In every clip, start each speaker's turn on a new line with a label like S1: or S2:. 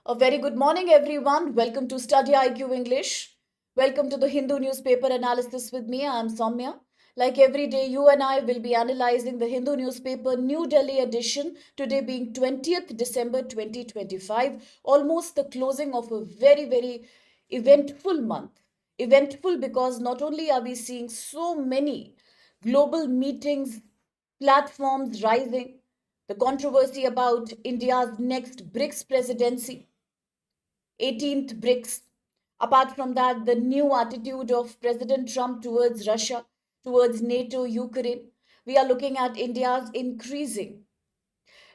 S1: A very good morning, everyone. Welcome to StudyIQ English. Welcome to the Hindu newspaper analysis with me. I am Saumya. Like every day, you and I will be analyzing the Hindu newspaper New Delhi edition, today being 20th December 2025, almost the closing of a very eventful month. Eventful because not only are we seeing so many global meetings, platforms rising, the controversy about India's next BRICS presidency, 18th BRICS. Apart from that, the new attitude of President Trump towards Russia, towards NATO, Ukraine. We are looking at India's increasing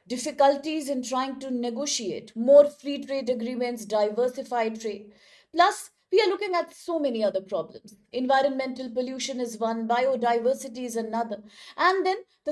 S1: difficulties in trying to negotiate more free trade agreements, diversify trade. Plus, we are looking at so many other problems. Environmental pollution is one, biodiversity is another, and then the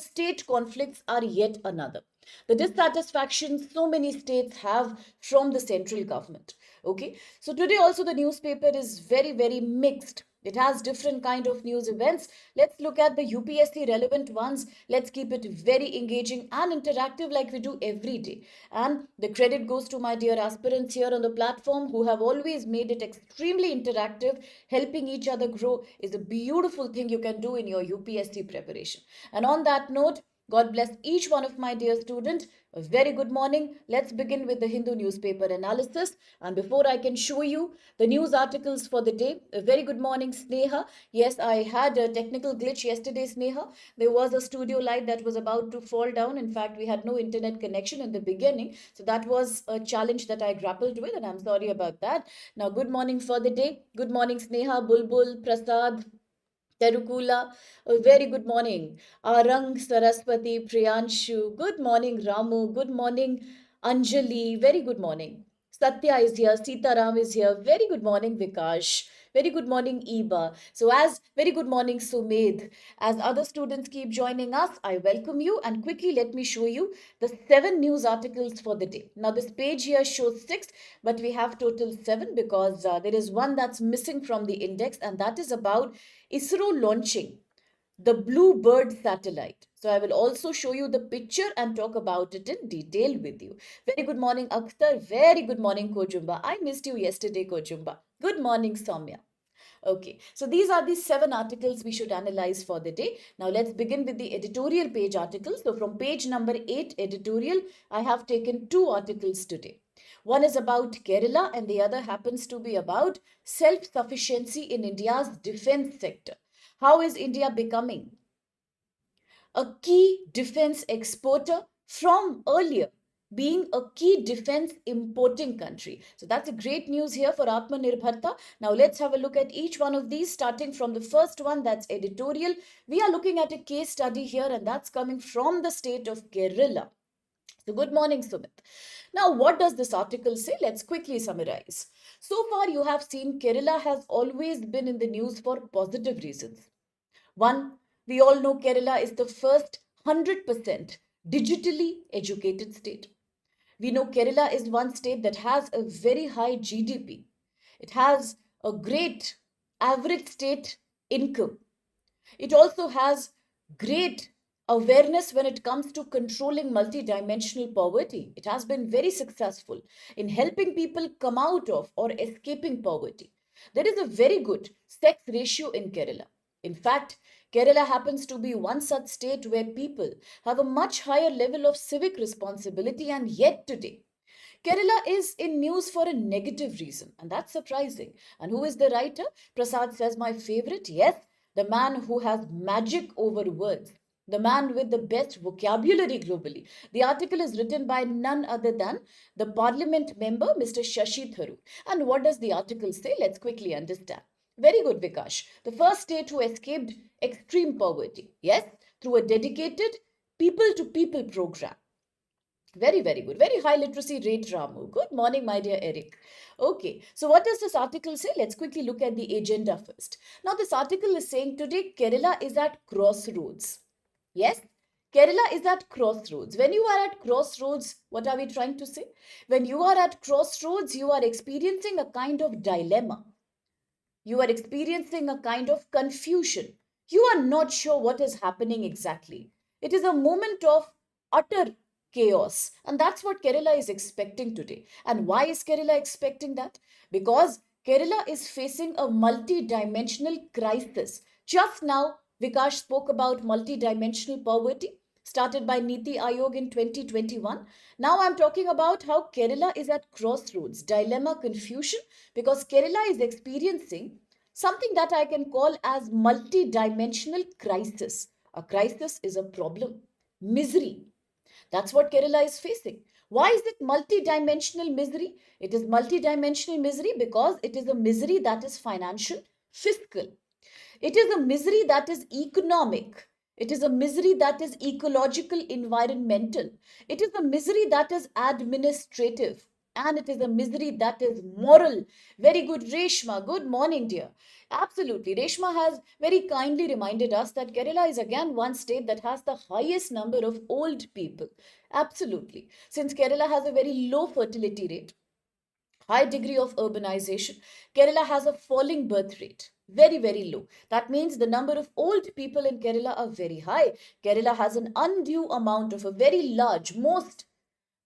S1: state conflicts are yet another. The dissatisfaction so many states have from the central government. Okay, so today also the newspaper is very mixed. It has different kind of news events. Let's look at the UPSC relevant ones. Let's keep it very engaging and interactive like we do every day. And the credit goes to my dear aspirants here on the platform who have always made it extremely interactive. Helping each other grow is a beautiful thing you can do in your UPSC preparation. And on that note, God bless each one of my dear students. A very good morning. Let's begin with the Hindu newspaper analysis. And before I can show you the news articles for the day, a very good morning, Sneha. Yes, I had a technical glitch yesterday, Sneha. There was a studio light that was about to fall down. In fact, we had no internet connection in the beginning. So that was a challenge that I grappled with, and I'm sorry about that. Now, good morning for the day. Good morning, Sneha, Bulbul, Prasad, Terukula, a very good morning. Arang, Saraswati, Priyanshu, good morning. Ramu, good morning. Anjali, very good morning. Satya is here, Sitaram is here, very good morning. Vikash, very good morning. Eba. So, as very good morning, Sumedh. As other students keep joining us, I welcome you and quickly let me show you the 7 news articles for the day. Now, this page here shows 6, but we have total 7 because there is one that's missing from the index, and that is about ISRO launching the Blue Bird satellite. So I will also show you the picture and talk about it in detail with you. Very good morning, Akhtar. Very good morning, Kojumba. I missed you yesterday, Kojumba. Good morning, Saumya. Okay, so these are the 7 articles we should analyze for the day. Now let's begin with the editorial page articles. So from page number 8, editorial, I have taken 2 articles today. One is about Kerala and the other happens to be about self-sufficiency in India's defense sector. How is India becoming a key defense exporter from earlier being a key defense importing country? So that's a great news here for Atmanirbharta. Now let's have a look at each one of these, starting from the first one, that's editorial. We are looking at a case study here, and that's coming from the state of Kerala. So good morning, Sumit. Now, what does this article say? Let's quickly summarize. So far, you have seen Kerala has always been in the news for positive reasons. One, we all know Kerala is the first 100% digitally educated state. We know Kerala is one state that has a very high GDP. It has a great average state income. It also has great awareness when it comes to controlling multidimensional poverty. It has been very successful in helping people come out of or escaping poverty. There is a very good sex ratio in Kerala. In fact, Kerala happens to be one such state where people have a much higher level of civic responsibility, and yet today, Kerala is in news for a negative reason, and that's surprising. And who is the writer? Prasad says, my favorite. Yes, the man who has magic over words, the man with the best vocabulary globally. The article is written by none other than the parliament member, Mr. Shashi Tharoor. And what does the article say? Let's quickly understand. Very good, Vikash. The first state who escaped extreme poverty. Yes, through a dedicated people to people program. Very good. Very high literacy rate, Ramu. Good morning, my dear Eric. Okay, so what does this article say? Let's quickly look at the agenda first. Now, this article is saying today Kerala is at crossroads. Yes, Kerala is at crossroads. When you are at crossroads, what are we trying to say? When you are at crossroads, you are experiencing a kind of dilemma. You are experiencing a kind of confusion. You are not sure what is happening exactly. It is a moment of utter chaos. And that's what Kerala is expecting today. And why is Kerala expecting that? Because Kerala is facing a multi-dimensional crisis. Just now, Vikash spoke about multi-dimensional poverty started by Niti Aayog in 2021. Now I'm talking about how Kerala is at crossroads, dilemma, confusion, because Kerala is experiencing something that I can call as multi-dimensional crisis. A crisis is a problem, misery. That's what Kerala is facing. Why is it multi-dimensional misery? It is multi-dimensional misery because it is a misery that is financial, fiscal. It is a misery that is economic. It is a misery that is ecological, environmental. It is a misery that is administrative. And it is a misery that is moral. Very good, Reshma. Good morning, dear. Absolutely. Reshma has very kindly reminded us that Kerala is again one state that has the highest number of old people. Absolutely. Since Kerala has a very low fertility rate, high degree of urbanization, Kerala has a falling birth rate, very, very low. That means the number of old people in Kerala are very high. Kerala has an undue amount of a very large, most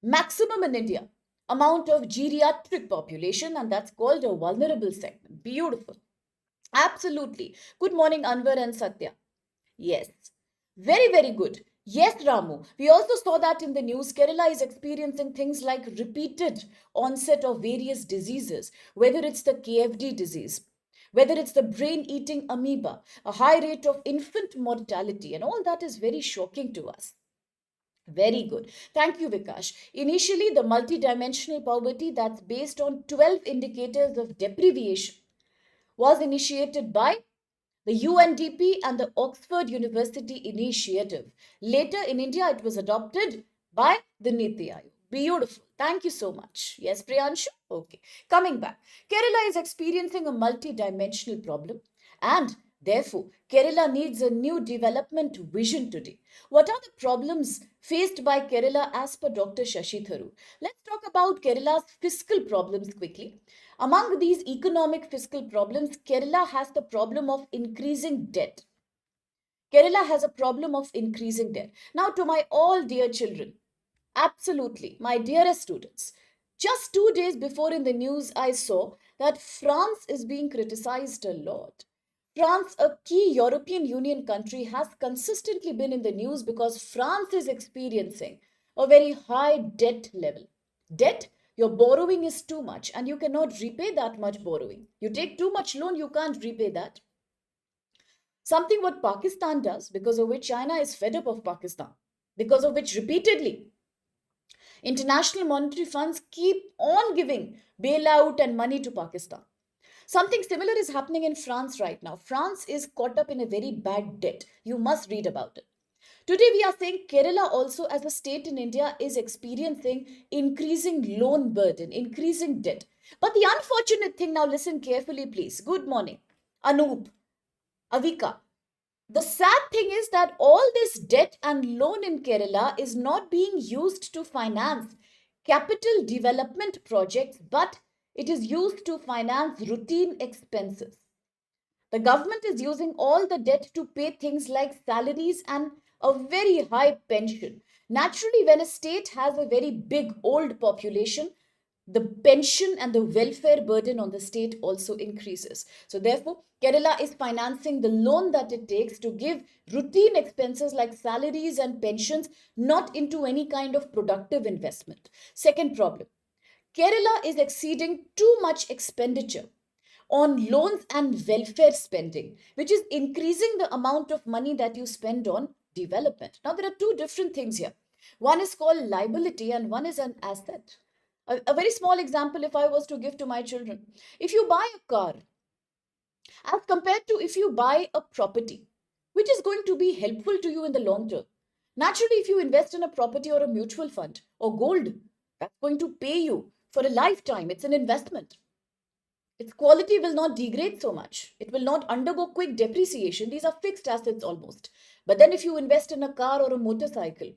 S1: maximum in India, amount of geriatric population, and that's called a vulnerable segment. Beautiful. Absolutely. Good morning, Anwar and Satya. Yes. Very, very good. Yes, Ramu. We also saw that in the news. Kerala is experiencing things like repeated onset of various diseases, whether it's the KFD disease, whether it's the brain eating amoeba, a high rate of infant mortality, and all that is very shocking to us. Very good. Thank you, Vikash. Initially, the multidimensional poverty that's based on 12 indicators of deprivation was initiated by the UNDP and the Oxford University Initiative. Later in India, it was adopted by the Niti Aayog. Beautiful. Thank you so much. Yes, Priyanshu? Okay. Coming back. Kerala is experiencing a multi-dimensional problem and therefore Kerala needs a new development vision today. What are the problems faced by Kerala as per Dr. Shashi Tharoor? Let's talk about Kerala's fiscal problems quickly. Among these economic fiscal problems, Kerala has the problem of increasing debt. Kerala has a problem of increasing debt. Now, to my all dear children, absolutely, my dearest students, just 2 days before in the news, I saw that France is being criticized a lot. France, a key European Union country, has consistently been in the news because France is experiencing a very high debt level. Debt, your borrowing is too much and you cannot repay that much borrowing. You take too much loan, you can't repay that. Something what Pakistan does, because of which China is fed up of Pakistan, because of which repeatedly international monetary funds keep on giving bailout and money to Pakistan. Something similar is happening in France right now. France is caught up in a very bad debt. You must read about it. Today, we are saying Kerala also, as a state in India, is experiencing increasing loan burden, increasing debt. But the unfortunate thing, now listen carefully, please. Good morning, Anoop, Avika. The sad thing is that all this debt and loan in Kerala is not being used to finance capital development projects, but it is used to finance routine expenses. The government is using all the debt to pay things like salaries and a very high pension. Naturally, when a state has a very big old population, the pension and the welfare burden on the state also increases. So therefore, Kerala is financing the loan that it takes to give routine expenses like salaries and pensions, not into any kind of productive investment. Second problem, Kerala is exceeding too much expenditure on loans and welfare spending, which is increasing the amount of money that you spend on development. Now, there are two different things here. One is called liability and one is an asset. A very small example, if I was to give to my children, if you buy a car, as compared to if you buy a property, which is going to be helpful to you in the long term. Naturally, if you invest in a property or a mutual fund or gold, that's going to pay you for a lifetime. It's an investment. Its quality will not degrade so much. It will not undergo quick depreciation. These are fixed assets almost. But then if you invest in a car or a motorcycle,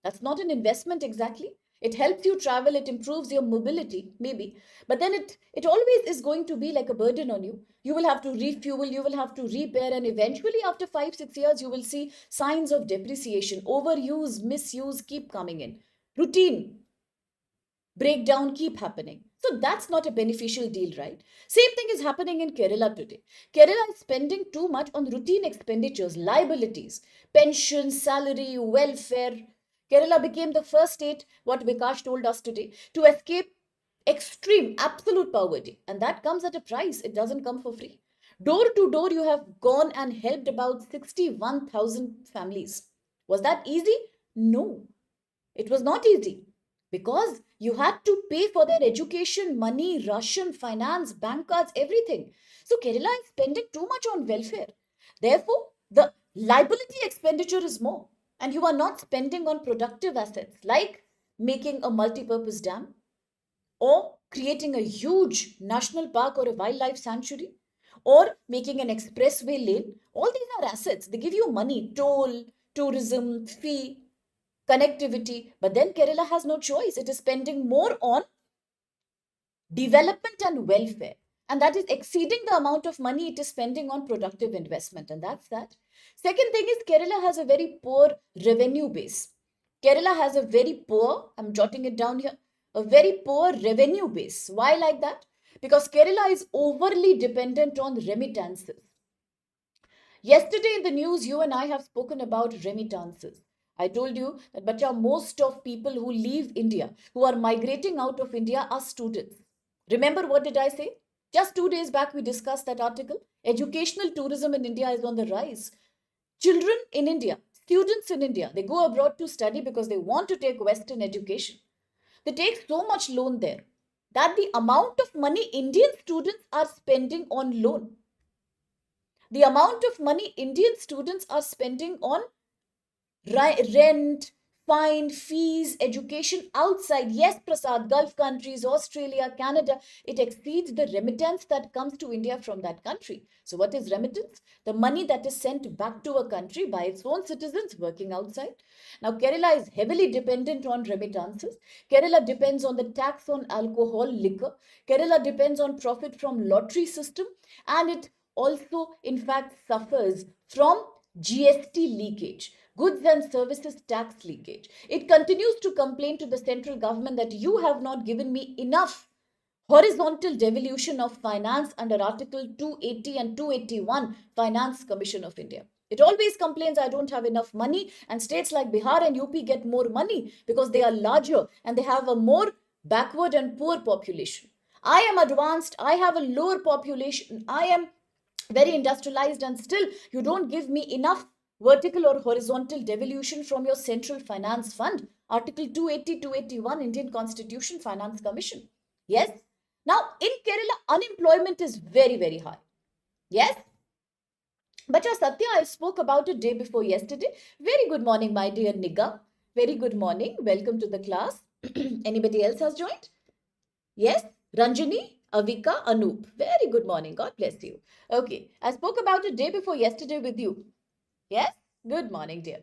S1: that's not an investment exactly. It helps you travel, it improves your mobility, maybe. But then it always is going to be like a burden on you. You will have to refuel, you will have to repair, and eventually after 5-6 years, you will see signs of depreciation, overuse, misuse keep coming in. routine breakdown keep happening. So that's not a beneficial deal, right? Same thing is happening in Kerala today. Kerala is spending too much on routine expenditures, liabilities, pension, salary, welfare. Kerala became the first state, what Vikash told us today, to escape extreme, absolute poverty. And that comes at a price. It doesn't come for free. Door to door, you have gone and helped about 61,000 families. Was that easy? No, it was not easy because you had to pay for their education, money, ration, finance, bank cards, everything. So Kerala is spending too much on welfare. Therefore, the liability expenditure is more, and you are not spending on productive assets like making a multi-purpose dam or creating a huge national park or a wildlife sanctuary or making an expressway lane. All these are assets. They give you money, toll, tourism, fee, connectivity. But then Kerala has no choice. It is spending more on development and welfare. And that is exceeding the amount of money it is spending on productive investment. And that's that. Second thing is Kerala has a very poor revenue base. Kerala has a very poor, I'm jotting it down here, a very poor revenue base. Why like that? Because Kerala is overly dependent on remittances. Yesterday in the news, you and I have spoken about remittances. I told you that bacha, most of people who leave India, who are migrating out of India, are students. Remember what did I say? Just 2 days back, we discussed that article. Educational tourism in India is on the rise. Children in India, students in India, they go abroad to study because they want to take Western education. They take so much loan there that the amount of money Indian students are spending on loan, the amount of money Indian students are spending on rent, fine, fees, education outside. Yes, Prasad, Gulf countries, Australia, Canada, it exceeds the remittance that comes to India from that country. So, what is remittance? The money that is sent back to a country by its own citizens working outside. Now, Kerala is heavily dependent on remittances. Kerala depends on the tax on alcohol, liquor. Kerala depends on profit from lottery system, and it also, in fact, suffers from GST leakage, goods and services tax leakage. It continues to complain to the central government that you have not given me enough horizontal devolution of finance under Article 280 and 281 Finance Commission of India. It always complains, I don't have enough money, and states like Bihar and UP get more money because they are larger and they have a more backward and poor population. I am advanced, I have a lower population, I am very industrialized, and still you don't give me enough vertical or horizontal devolution from your central finance fund. Article 280, 281 Indian Constitution Finance Commission. Yes. Now in Kerala, unemployment is very, very high. Yes. But Satya, I spoke about it day before yesterday. Very good morning, my dear Niga. Very good morning. Welcome to the class. Anybody else has joined? Yes, Ranjani, Avika, Anoop. Very good morning. God bless you. Okay, I spoke about it day before yesterday with you. Yes, good morning, dear.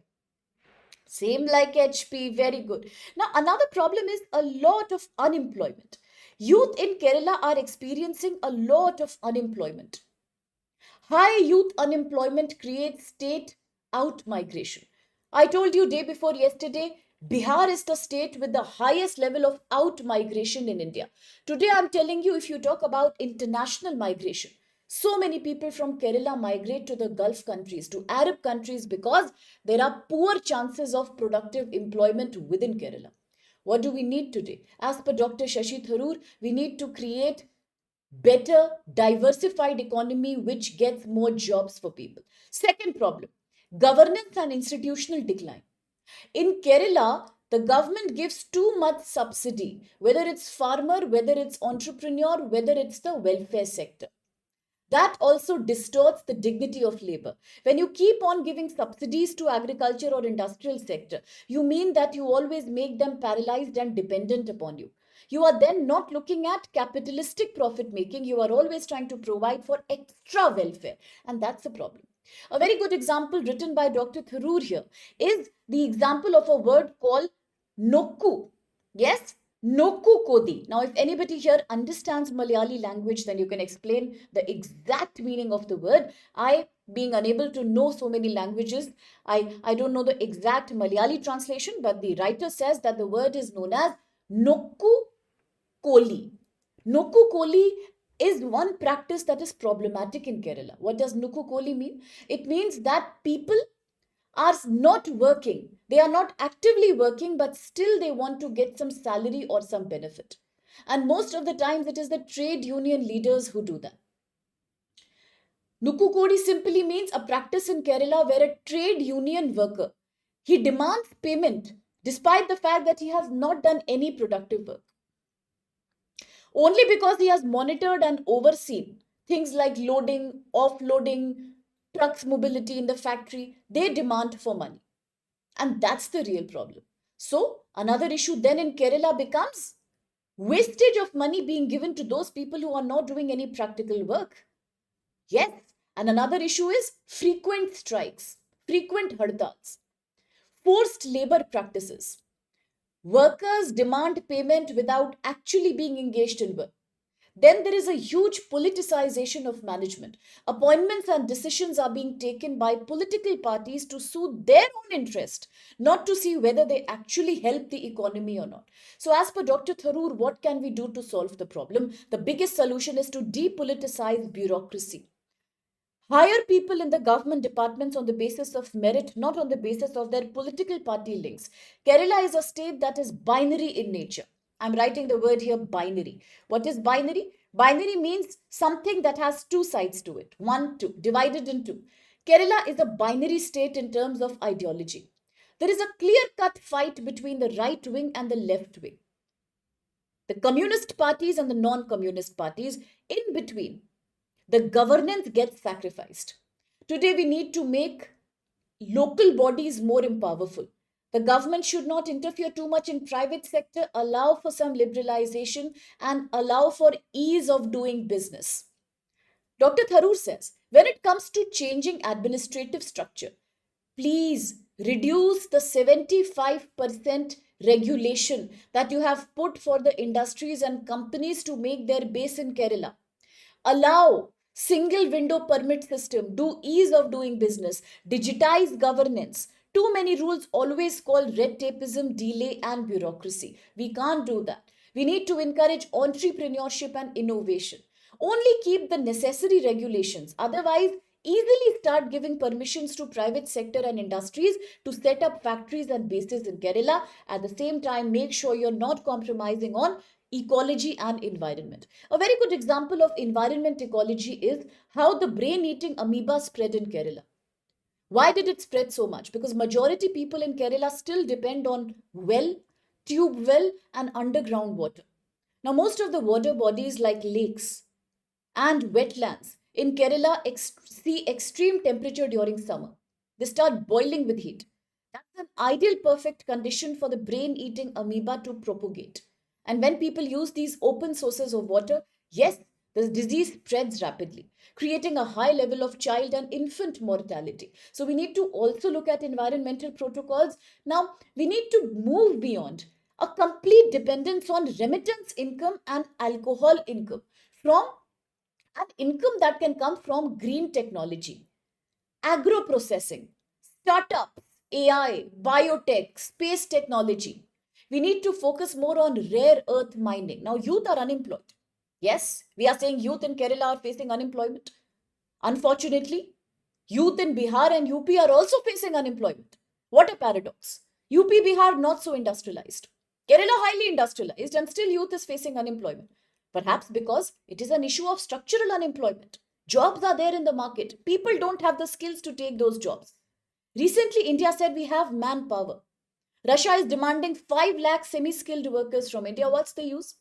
S1: Same like HP. Very good. Now, another problem is a lot of unemployment. Youth in Kerala are experiencing a lot of unemployment. High youth unemployment creates state out migration. I told you day before yesterday, Bihar is the state with the highest level of out migration in India. Today I'm telling you, if you talk about international migration, so many people from Kerala migrate to the Gulf countries, to Arab countries, because there are poor chances of productive employment within Kerala. What do we need today? As per Dr. Shashi Tharoor, we need to create better diversified economy which gets more jobs for people. Second problem, governance and institutional decline. In Kerala, the government gives too much subsidy, whether it's farmer, whether it's entrepreneur, whether it's the welfare sector. That also distorts the dignity of labor. When you keep on giving subsidies to agriculture or industrial sector, you mean that you always make them paralyzed and dependent upon you. You are then not looking at capitalistic profit making. You are always trying to provide for extra welfare. And that's a problem. A very good example written by Dr. Tharoor here is the example of a word called nokku. Yes, Nokku Kodi. Now, if anybody here understands Malayali language, then you can explain the exact meaning of the word. I being unable to know so many languages. I don't know the exact Malayali translation, but the writer says that the word is known as Nokku Koli. Nokku Koli is one practice that is problematic in Kerala. What does Nokku Koli mean? It means that people are not working. They are not actively working, but still they want to get some salary or some benefit. And most of the times it is the trade union leaders who do that. Nukkukodi simply means a practice in Kerala where a trade union worker, he demands payment despite the fact that he has not done any productive work. Only because he has monitored and overseen things like loading, offloading, trucks mobility in the factory, they demand for money. And that's the real problem. So, another issue then in Kerala becomes wastage of money being given to those people who are not doing any practical work. Yes, and another issue is frequent strikes, frequent hardtals, forced labor practices. Workers demand payment without actually being engaged in work. Then there is a huge politicization of management. Appointments and decisions are being taken by political parties to suit their own interest, not to see whether they actually help the economy or not. So, as per Dr. Tharoor, what can we do to solve the problem? The biggest solution is to depoliticize bureaucracy. Hire people in the government departments on the basis of merit, not on the basis of their political party links. Kerala is a state that is binary in nature. I'm writing the word here binary. What is binary? Binary means something that has two sides to it. One, two, divided in two. Kerala is a binary state in terms of ideology. There is a clear cut fight between the right wing and the left wing. The communist parties and the non communist parties in between, the governance gets sacrificed. Today, we need to make local bodies more powerful. The government should not interfere too much in private sector, allow for some liberalization and allow for ease of doing business. Dr. Tharoor says, when it comes to changing administrative structure, please reduce the 75% regulation that you have put for the industries and companies to make their base in Kerala. Allow single window permit system, do ease of doing business, digitize governance. Too many rules always call red tapeism, delay and bureaucracy. We can't do that. We need to encourage entrepreneurship and innovation. Only keep the necessary regulations. Otherwise, easily start giving permissions to private sector and industries to set up factories and bases in Kerala. At the same time, make sure you're not compromising on ecology and environment. A very good example of environment ecology is how the brain eating amoeba spread in Kerala. Why did it spread so much? Because majority people in Kerala still depend on well, tube well and underground water. Now most of the water bodies like lakes and wetlands in Kerala see extreme temperature during summer. They start boiling with heat. That's an ideal perfect condition for the brain eating amoeba to propagate. And when people use these open sources of water, yes, the disease spreads rapidly, creating a high level of child and infant mortality. So we need to also look at environmental protocols. Now, we need to move beyond a complete dependence on remittance income and alcohol income from an income that can come from green technology, agro processing, startups, AI, biotech, space technology. We need to focus more on rare earth mining. Now, youth are unemployed. Yes, we are saying youth in Kerala are facing unemployment. Unfortunately, youth in Bihar and UP are also facing unemployment. What a paradox. UP, Bihar not so industrialized. Kerala highly industrialized and still youth is facing unemployment. Perhaps because it is an issue of structural unemployment. Jobs are there in the market. People don't have the skills to take those jobs. Recently, India said we have manpower. Russia is demanding 5 lakh semi-skilled workers from India. What's the use?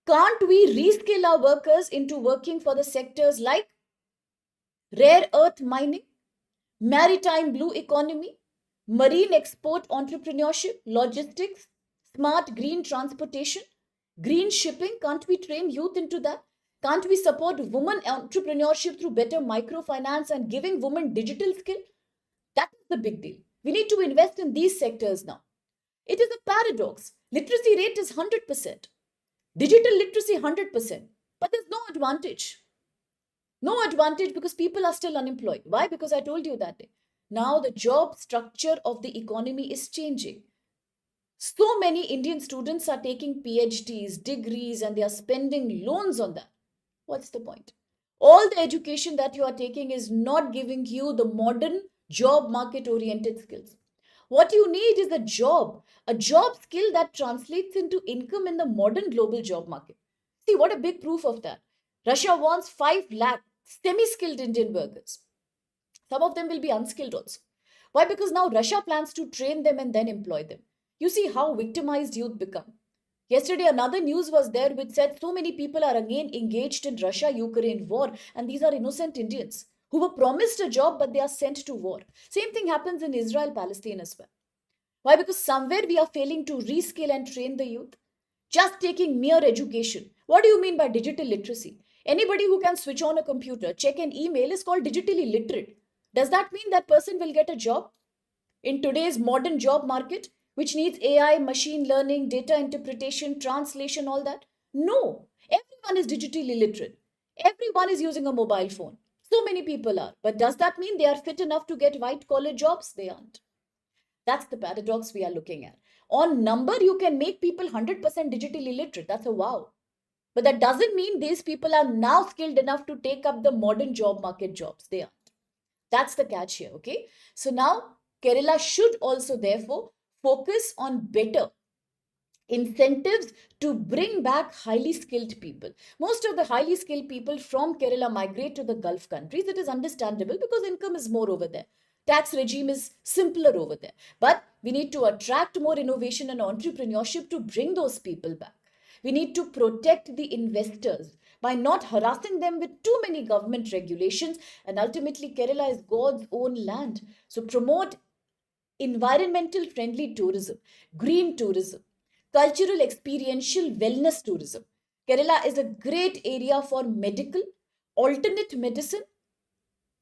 S1: Can't we reskill our workers into working for the sectors like rare earth mining, maritime blue economy, marine export entrepreneurship, logistics, smart green transportation, green shipping? Can't we train youth into that? Can't we support women entrepreneurship through better microfinance and giving women digital skill? That is the big deal. We need to invest in these sectors now. It is a paradox. Literacy rate is 100%. Digital literacy 100%. But there's no advantage. No advantage because people are still unemployed. Why? Because I told you that day. Now the job structure of the economy is changing. So many Indian students are taking PhDs, degrees, and they are spending loans on that. What's the point? All the education that you are taking is not giving you the modern job market oriented skills. What you need is a job skill that translates into income in the modern global job market. See, what a big proof of that. Russia wants 5 lakh semi skilled Indian workers. Some of them will be unskilled also. Why? Because now Russia plans to train them and then employ them. You see how victimized youth become. Yesterday, another news was there which said so many people are again engaged in Russia-Ukraine war, and these are innocent Indians who were promised a job but they are sent to war. Same thing happens in Israel-Palestine as well. Why? Because somewhere we are failing to reskill and train the youth. Just taking mere education. What do you mean by digital literacy? Anybody who can switch on a computer, check an email is called digitally literate. Does that mean that person will get a job? In today's modern job market, which needs AI, machine learning, data interpretation, translation, all that? No. Everyone is digitally literate. Everyone is using a mobile phone. So many people are. But does that mean they are fit enough to get white collar jobs? They aren't. That's the paradox we are looking at. On number, you can make people 100% digitally literate. That's a wow. But that doesn't mean these people are now skilled enough to take up the modern job market jobs. They aren't. That's the catch here, okay? So now Kerala should also therefore focus on better incentives to bring back highly skilled people. Most of the highly skilled people from Kerala migrate to the Gulf countries. It is understandable because income is more over there. Tax regime is simpler over there. But we need to attract more innovation and entrepreneurship to bring those people back. We need to protect the investors by not harassing them with too many government regulations. And ultimately, Kerala is God's own land. So promote environmental friendly tourism, green tourism, cultural experiential wellness tourism. Kerala is a great area for medical, alternate medicine,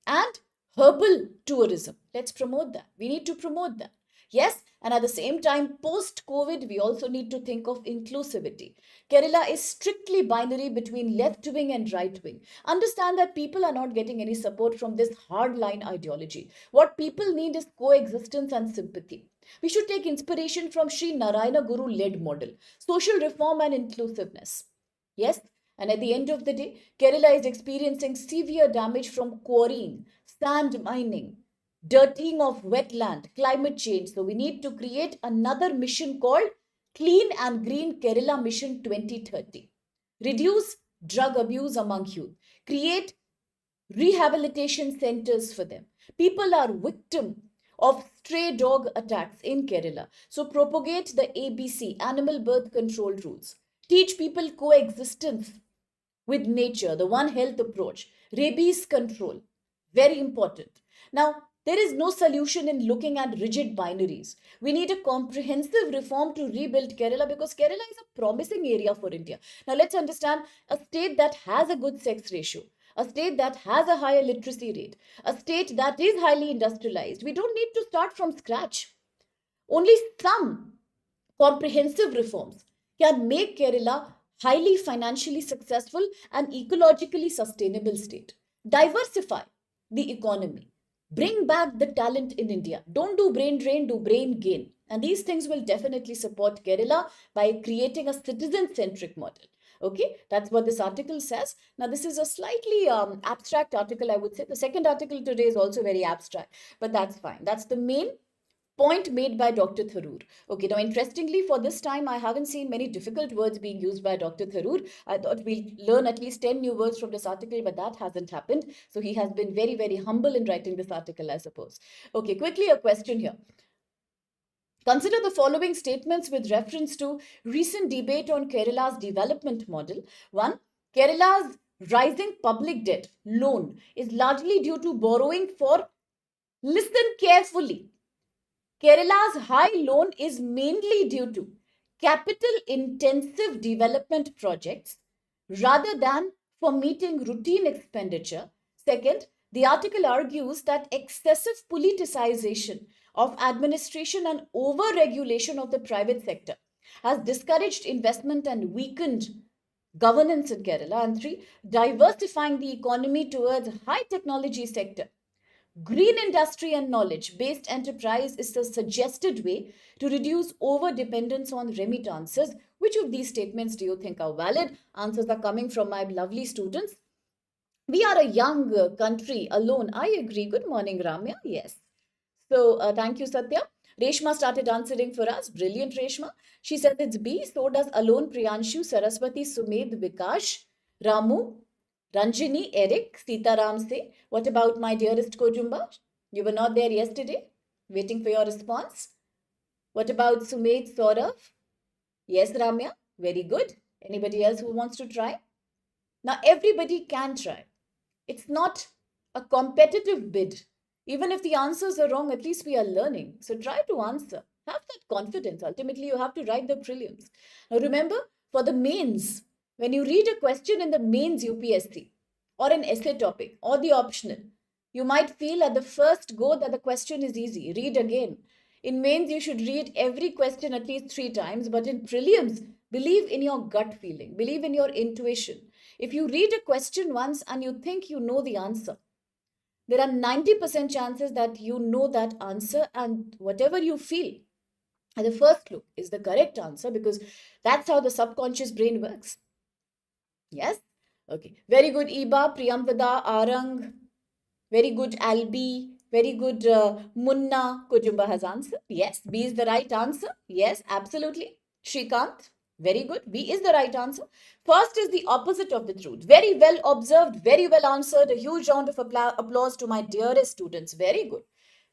S1: and herbal tourism. Let's promote that. We need to promote that. Yes, and at the same time, post COVID, we also need to think of inclusivity. Kerala is strictly binary between left wing and right wing. Understand that people are not getting any support from this hardline ideology. What people need is coexistence and sympathy. We should take inspiration from Sri Narayana Guru led model, social reform and inclusiveness. Yes, and at the end of the day, Kerala is experiencing severe damage from quarrying, sand mining, dirtying of wetland, climate change. So we need to create another mission called Clean and Green Kerala Mission 2030. Reduce drug abuse among youth. Create rehabilitation centers for them. People are victim of stray dog attacks in Kerala. So propagate the ABC, animal birth control rules. Teach people coexistence with nature, the One Health approach, rabies control, very important. Now, there is no solution in looking at rigid binaries. We need a comprehensive reform to rebuild Kerala because Kerala is a promising area for India. Now, let's understand a state that has a good sex ratio, a state that has a higher literacy rate, a state that is highly industrialized. We don't need to start from scratch. Only some comprehensive reforms can make Kerala highly financially successful and ecologically sustainable state. Diversify the economy. Bring back the talent in India. Don't do brain drain, do brain gain. And these things will definitely support Kerala by creating a citizen-centric model. Okay, that's what this article says. Now, this is a slightly abstract article, I would say. The second article today is also very abstract, but that's fine. That's the main point made by Dr. Tharoor. Okay, now interestingly, for this time, I haven't seen many difficult words being used by Dr. Tharoor. I thought we'll learn at least 10 new words from this article, but that hasn't happened. So he has been very, very humble in writing this article, I suppose. Okay, quickly a question here. Consider the following statements with reference to recent debate on Kerala's development model. 1. Kerala's rising public debt loan is largely due to borrowing for, listen carefully, Kerala's high loan is mainly due to capital intensive development projects rather than for meeting routine expenditure. Second, the article argues that excessive politicization of administration and over regulation of the private sector has discouraged investment and weakened governance in Kerala. And 3, diversifying the economy towards high technology sector. Green industry and knowledge based enterprise is the suggested way to reduce over dependence on remittances. Which of these statements do you think are valid? Answers are coming from my lovely students. We are a young country alone. I agree. Good morning, Ramya. Yes. So thank you, Satya. Reshma started answering for us. Brilliant, Reshma. She said it's B. So does Alone, Priyanshu, Saraswati, Sumed, Vikash, Ramu, Ranjini, Eric, Sitaram say. What about my dearest Kojumba? You were not there yesterday. Waiting for your response. What about Sumed, Saurav? Yes, Ramya. Very good. Anybody else who wants to try? Now, everybody can try. It's not a competitive bid. Even if the answers are wrong, at least we are learning. So try to answer. Have that confidence. Ultimately, you have to write the prelims. Now, remember, for the mains, when you read a question in the mains UPSC or an essay topic or the optional, you might feel at the first go that the question is easy. Read again. In mains, you should read every question at least 3 times, but in prelims, believe in your gut feeling, believe in your intuition. If you read a question once and you think you know the answer, there are 90% chances that you know that answer, and whatever you feel at the first look is the correct answer, because that's how the subconscious brain works. Yes? Okay. Very good, Iba, Priyamvada, Arang. Very good, Albi. Very good, Munna. Kujumba has answered. Yes, B is the right answer. Yes, absolutely. Shrikant. Very good. B is the right answer. First is the opposite of the truth. Very well observed. Very well answered. A huge round of applause to my dearest students. Very good.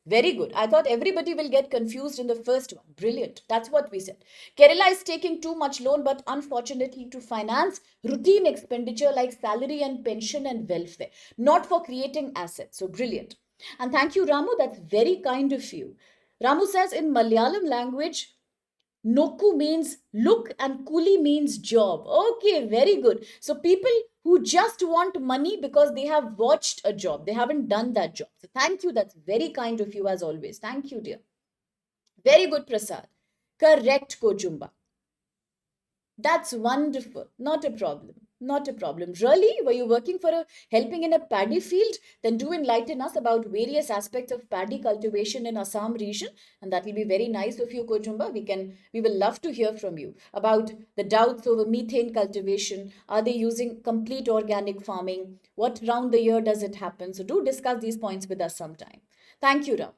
S1: Very good. I thought everybody will get confused in the first one. Brilliant. That's what we said. Kerala is taking too much loan, but unfortunately to finance routine expenditure like salary and pension and welfare, not for creating assets. So brilliant. And thank you, Ramu. That's very kind of you. Ramu says in Malayalam language, Noku means look and kuli means job. Okay, very good. So people who just want money because they have watched a job, they haven't done that job. So thank you. That's very kind of you as always. Thank you, dear. Very good, Prasad. Correct, Kojumba. That's wonderful. Not a problem. Not a problem. Really? Were you working for helping in a paddy field? Then do enlighten us about various aspects of paddy cultivation in Assam region. And that will be very nice of you, Kojumba. We will love to hear from you about the doubts over methane cultivation. Are they using complete organic farming? What round the year does it happen? So do discuss these points with us sometime. Thank you, Ram.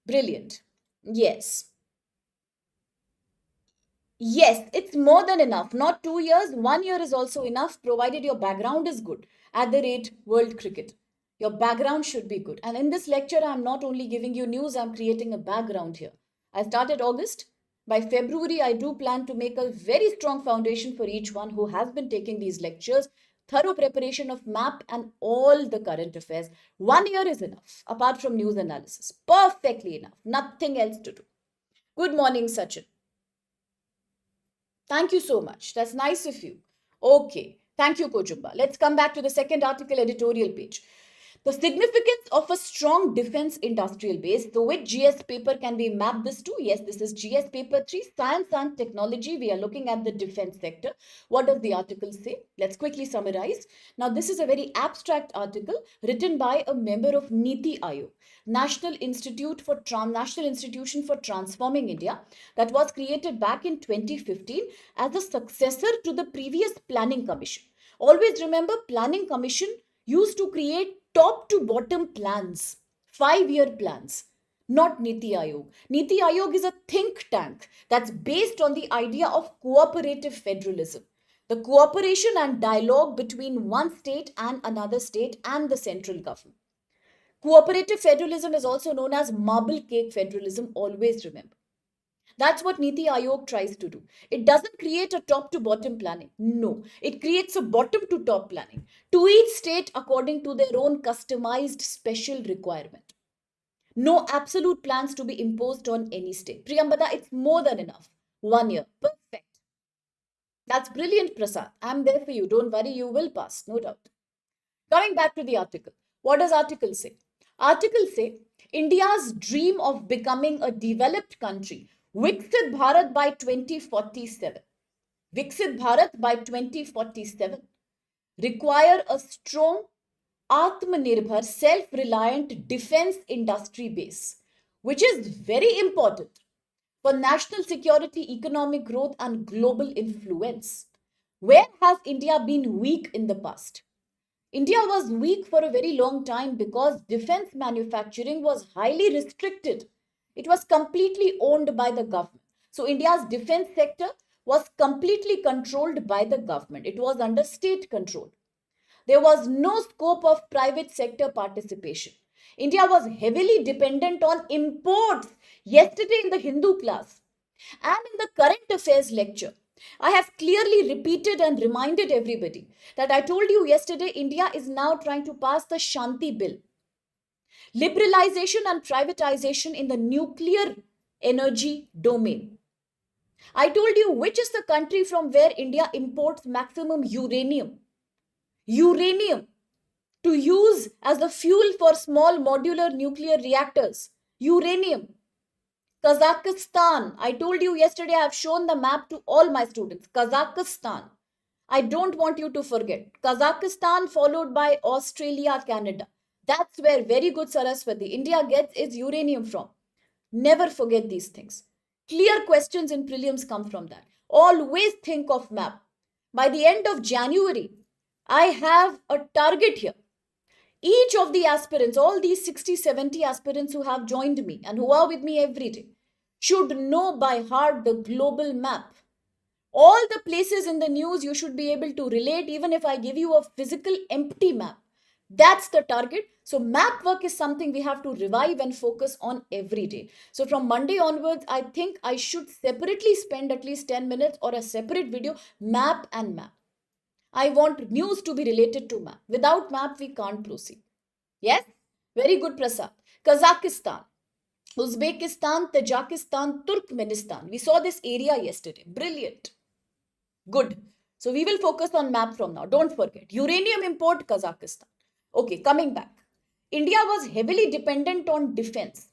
S1: Brilliant. Yes. Yes, it's more than enough. Not 2 years, 1 year is also enough, provided your background is good. At the rate World Cricket, your background should be good. And in this lecture, I'm not only giving you news, I'm creating a background here. I started August. By February, I do plan to make a very strong foundation for each one who has been taking these lectures. Thorough preparation of map and all the current affairs. 1 year is enough, apart from news analysis. Perfectly enough. Nothing else to do. Good morning, Sachin. Thank you so much. That's nice of you. Okay. Thank you, Kojumba. Let's come back to the second article editorial page. The significance of a strong defense industrial base. So which GS paper can we map this to? Yes, this is GS paper 3, Science and Technology. We are looking at the defense sector. What does the article say? Let's quickly summarize. Now, this is a very abstract article written by a member of Niti Aayog, National National Institution for Transforming India, that was created back in 2015 as a successor to the previous Planning Commission. Always remember, Planning Commission used to create top to bottom plans, 5 year plans, not Niti Aayog. Niti Aayog is a think tank that's based on the idea of cooperative federalism. The cooperation and dialogue between one state and another state and the central government. Cooperative federalism is also known as marble cake federalism, always remember. That's what Niti Aayog tries to do. It doesn't create a top to bottom planning. No, it creates a bottom to top planning to each state according to their own customized special requirement. No absolute plans to be imposed on any state. Priyambada, it's more than enough. 1 year. Perfect. That's brilliant, Prasad. I'm there for you. Don't worry, you will pass, no doubt. Coming back to the article. What does article say? Article say India's dream of becoming a developed country, Viksit Bharat by 2047. Viksit Bharat by 2047 require a strong Atmanirbhar, self-reliant defense industry base, which is very important for national security, economic growth, and global influence. Where has India been weak in the past? India was weak for a very long time because defense manufacturing was highly restricted. It was completely owned by the government. So, India's defense sector was completely controlled by the government, it was under state control. There was no scope of private sector participation. India was heavily dependent on imports. Yesterday in the Hindu class and in the current affairs lecture, I have clearly repeated and reminded everybody that I told you yesterday India is now trying to pass the Shanti Bill. Liberalization and privatization in the nuclear energy domain. I told you which is the country from where India imports maximum uranium. Uranium to use as the fuel for small modular nuclear reactors. Uranium. Kazakhstan. I told you yesterday, I have shown the map to all my students. Kazakhstan. I don't want you to forget. Kazakhstan followed by Australia, Canada. That's where very good Saraswati India gets its uranium from. Never forget these things. Clear questions in prelims come from that. Always think of map. By the end of January, I have a target here. Each of the aspirants, all these 60, 70 aspirants who have joined me and who are with me every day, should know by heart the global map. All the places in the news you should be able to relate, even if I give you a physical empty map. That's the target. So map work is something we have to revive and focus on every day. So from Monday onwards, I think I should separately spend at least 10 minutes or a separate video, map and map. I want news to be related to map. Without map, we can't proceed. Yes? Very good, Prasad. Kazakhstan, Uzbekistan, Tajikistan, Turkmenistan. We saw this area yesterday. Brilliant. Good. So we will focus on map from now. Don't forget. Uranium import, Kazakhstan. Okay, coming back. India was heavily dependent on defense,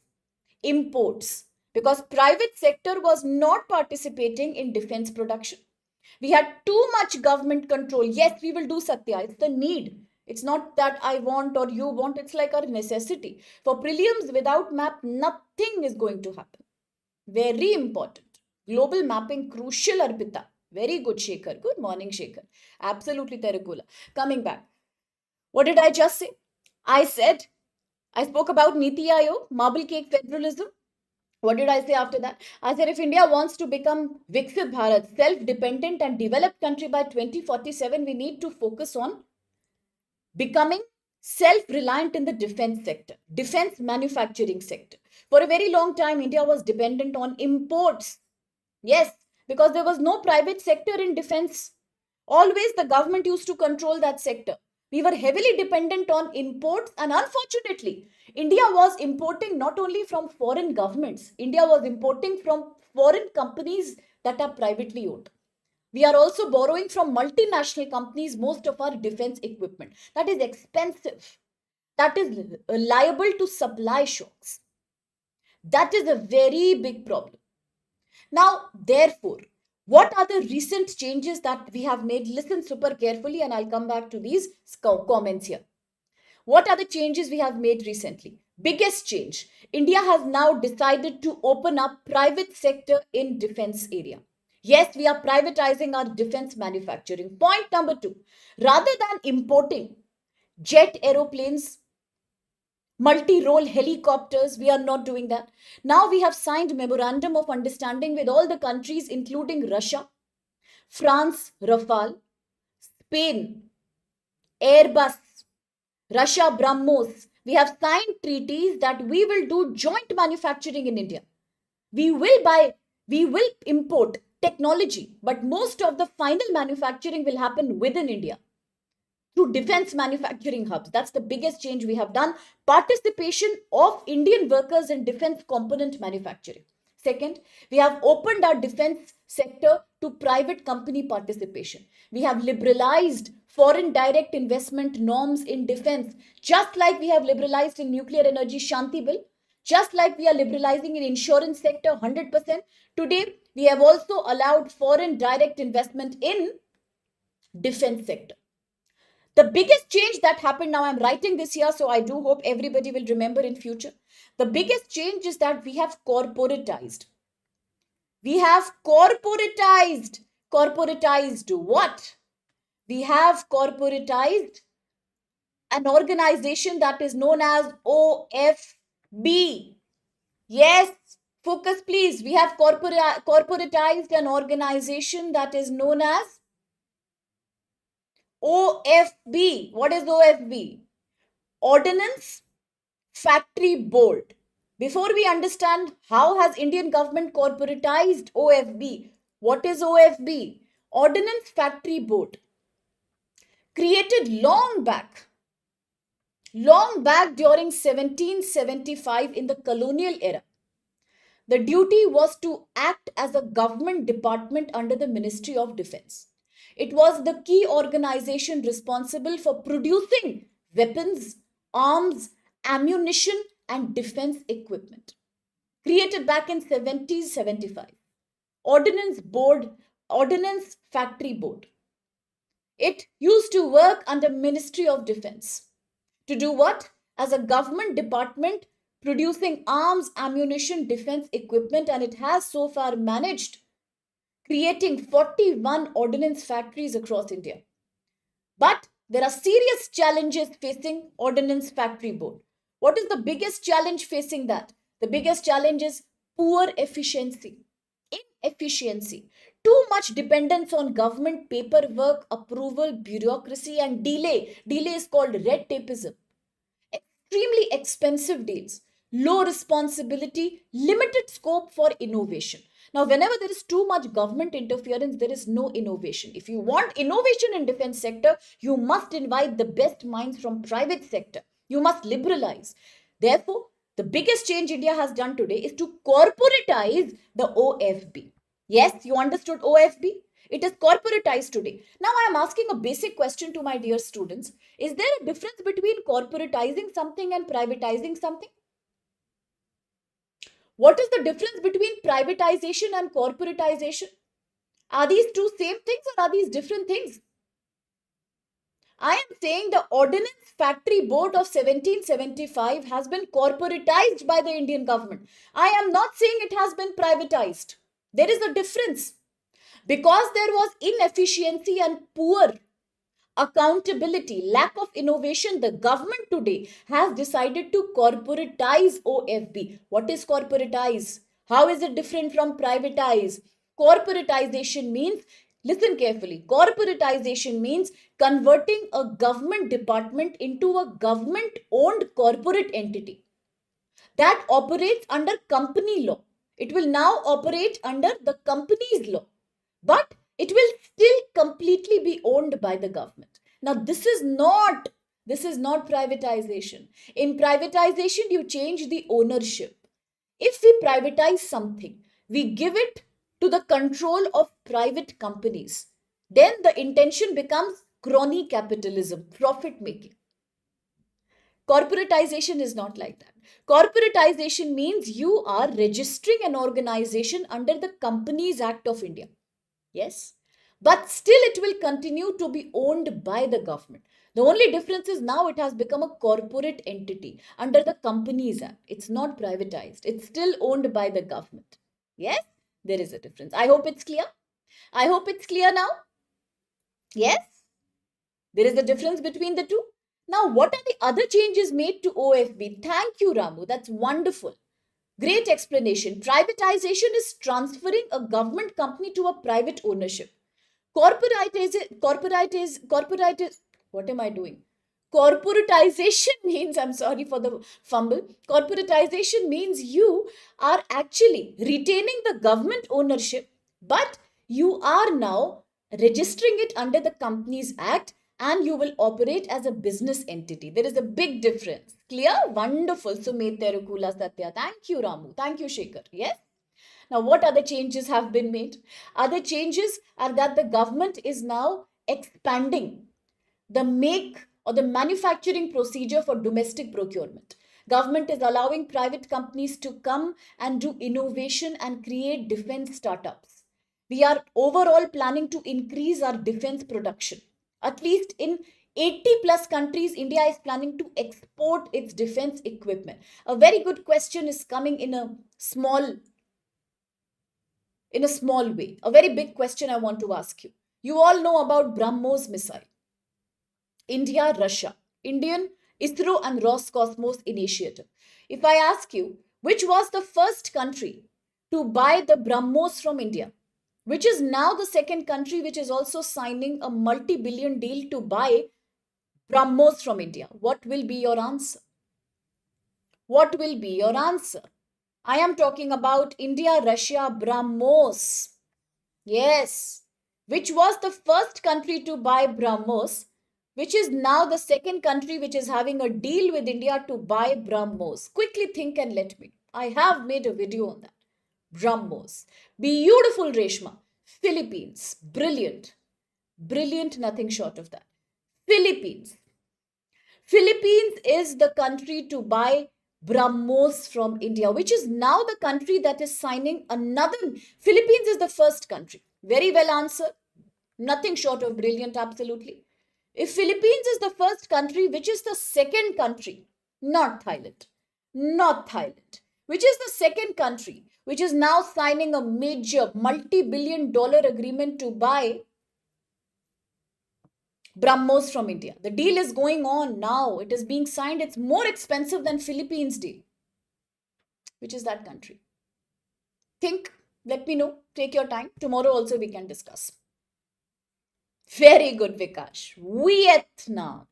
S1: imports, because private sector was not participating in defense production. We had too much government control. Yes, we will do Satya. It's the need. It's not that I want or you want. It's like a necessity. For prelims, without map, nothing is going to happen. Very important. Global mapping, crucial, Arpita. Very good, Shekhar. Good morning, Shekhar. Absolutely, Terakula. Coming back. What did I just say? I spoke about Niti Aayog, marble cake federalism. What did I say after that? I said if India wants to become Viksit Bharat, self-dependent and developed country by 2047, we need to focus on becoming self-reliant in the defense sector, defense manufacturing sector. For a very long time, India was dependent on imports. Yes, because there was no private sector in defense. Always the government used to control that sector. We were heavily dependent on imports, and unfortunately, India was importing not only from foreign governments, India was importing from foreign companies that are privately owned. We are also borrowing from multinational companies most of our defense equipment. That is expensive. That is liable to supply shocks. That is a very big problem. Now, therefore, what are the recent changes that we have made? Listen super carefully, and I'll come back to these comments here. What are the changes we have made recently? Biggest change. India has now decided to open up private sector in defense area. Yes, we are privatizing our defense manufacturing. Point number 2. Rather than importing jet aeroplanes, multi-role helicopters, we are not doing that. Now we have signed memorandum of understanding with all the countries including Russia, France, Rafale, Spain, Airbus, Russia, BrahMos. We have signed treaties that we will do joint manufacturing in India. We will import technology, but most of the final manufacturing will happen within India through defense manufacturing hubs. That's the biggest change we have done. Participation of Indian workers in defense component manufacturing. Second, we have opened our defense sector to private company participation. We have liberalized foreign direct investment norms in defense, just like we have liberalized in nuclear energy Shanti Bill. Just like we are liberalizing in insurance sector 100%, today we have also allowed foreign direct investment in defense sector. The biggest change that happened, now I'm writing this here, so I do hope everybody will remember in future. The biggest change is that we have corporatized. We have corporatized. Corporatized what? We have corporatized an organization that is known as OFB. Yes, focus please. We have corporatized an organization that is known as OFB. What is OFB? Ordnance Factory Board. Before we understand how has Indian government corporatized OFB, what is OFB? Ordnance Factory Board. Created long back during 1775 in the colonial era. The duty was to act as a government department under the Ministry of Defense. It was the key organization responsible for producing weapons, arms, ammunition, and defense equipment. Created back in 1775. Ordnance Factory Board. It used to work under Ministry of Defense. To do what? As a government department producing arms, ammunition, defense equipment, and it has so far managed creating 41 ordnance factories across India. But there are serious challenges facing Ordnance Factory Board. What is the biggest challenge facing that? The biggest challenge is poor efficiency, inefficiency, too much dependence on government paperwork, approval, bureaucracy, and delay. Delay is called red tapeism. Extremely expensive deals, low responsibility, limited scope for innovation. Now, whenever there is too much government interference, there is no innovation. If you want innovation in defense sector, you must invite the best minds from private sector. You must liberalize. Therefore, the biggest change India has done today is to corporatize the OFB. Yes, you understood OFB? It is corporatized today. Now, I am asking a basic question to my dear students. Is there a difference between corporatizing something and privatizing something? What is the difference between privatization and corporatization? Are these two same things or are these different things? I am saying the Ordnance Factory Board of 1775 has been corporatized by the Indian government. I am not saying it has been privatized. There is a difference. Because there was inefficiency and poor accountability, lack of innovation, the government today has decided to corporatize OFB. What is corporatize? How is it different from privatize? Corporatization means, listen carefully, corporatization means converting a government department into a government owned corporate entity that operates under company law. It will now operate under the company's law, but it will still completely be owned by the government. Now, this is not privatization. In privatization, you change the ownership. If we privatize something, we give it to the control of private companies. Then the intention becomes crony capitalism, profit making. Corporatization is not like that. Corporatization means you are registering an organization under the Companies Act of India. Yes, but still it will continue to be owned by the government. The only difference is now it has become a corporate entity under the Companies Act. It's not privatized. It's still owned by the government. Yes, there is a difference. I hope it's clear. I hope it's clear now. Yes, there is a difference between the two. Now, what are the other changes made to OFB? Thank you, Ramu. That's wonderful. Great explanation. Privatization is transferring a government company to a private ownership. What am I doing? Corporatization means, I'm sorry for the fumble. Corporatization means you are actually retaining the government ownership, but you are now registering it under the Companies Act and you will operate as a business entity. There is a big difference. Clear? Wonderful. Sumit Terukula Satya. Thank you, Ramu. Thank you, Shekhar. Yes? Now, what other changes have been made? Other changes are that the government is now expanding the make or the manufacturing procedure for domestic procurement. Government is allowing private companies to come and do innovation and create defense startups. We are overall planning to increase our defense production. At least in 80 plus countries, India is planning to export its defense equipment. A very good question is coming in a small way. A very big question I want to ask you. You all know about BrahMos missile. India, Russia, Indian ISRO and Roscosmos initiative. If I ask you, which was the first country to buy the BrahMos from India, which is now the second country which is also signing a multi-billion deal to buy BrahMos from India, what will be your answer? What will be your answer? I am talking about India, Russia, BrahMos. Yes, which was the first country to buy BrahMos, which is now the second country which is having a deal with India to buy BrahMos. Quickly think and let me. I have made a video on that. BrahMos. Beautiful Reshma. Philippines. Brilliant. Brilliant, nothing short of that. Philippines. Philippines is the country to buy BrahMos from India, which is now the country that is signing another. Philippines is the first country. Very well answered. Nothing short of brilliant, absolutely. If Philippines is the first country, which is the second country? Not Thailand. Not Thailand. Which is the second country which is now signing a major multi-billion dollar agreement to buy BrahMos from India. The deal is going on now. It is being signed. It's more expensive than Philippines deal. Which is that country? Think, let me know. Take your time. Tomorrow also we can discuss. Very good, Vikash. Vietnam.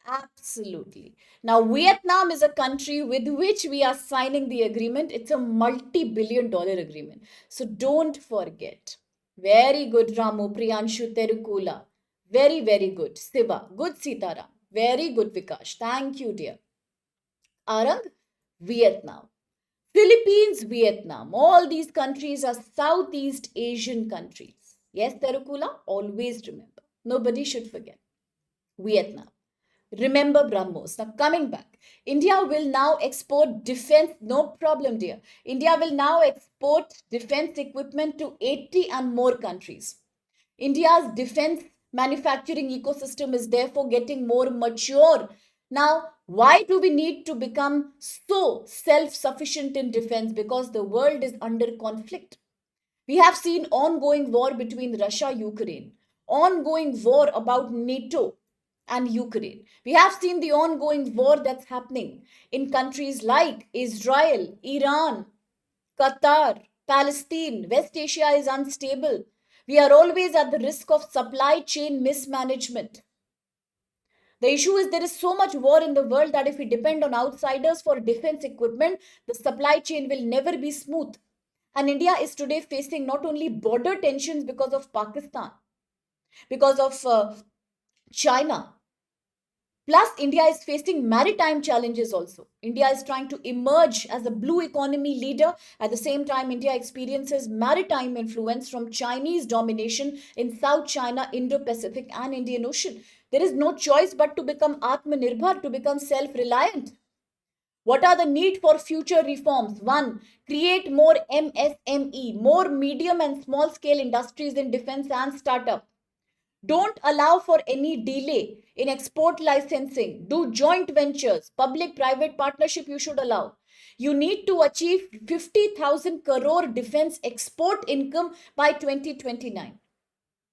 S1: Absolutely. Now, Vietnam is a country with which we are signing the agreement. It's a multi-billion dollar agreement. So don't forget. Very good, Ramu, Priyanshu, Terukula. Very, very good. Siva. Good, Sitaram. Very good, Vikash. Thank you, dear. Arang, Vietnam. Philippines, Vietnam. All these countries are Southeast Asian countries. Yes, Terukula, always remember. Nobody should forget. Vietnam. Remember BrahMos. Now coming back, India will now export defense, no problem dear. India will now export defense equipment to 80 and more countries. India's defense manufacturing ecosystem is therefore getting more mature. Now, why do we need to become so self-sufficient in defense? Because the world is under conflict. We have seen ongoing war between Russia and Ukraine, ongoing war about NATO and Ukraine. We have seen the ongoing war that's happening in countries like Israel, Iran, Qatar, Palestine. West Asia is unstable. We are always at the risk of supply chain mismanagement. The issue is there is so much war in the world that if we depend on outsiders for defense equipment, the supply chain will never be smooth. And India is today facing not only border tensions because of Pakistan, because of China. Plus, India is facing maritime challenges also. India is trying to emerge as a blue economy leader. At the same time, India experiences maritime influence from Chinese domination in South China, Indo-Pacific and Indian Ocean. There is no choice but to become Atmanirbhar, to become self-reliant. What are the need for future reforms? One, create more MSME, more medium and small scale industries in defense and startup. Don't allow for any delay in export licensing. Do joint ventures, public-private partnership you should allow. You need to achieve 50,000 crore defense export income by 2029.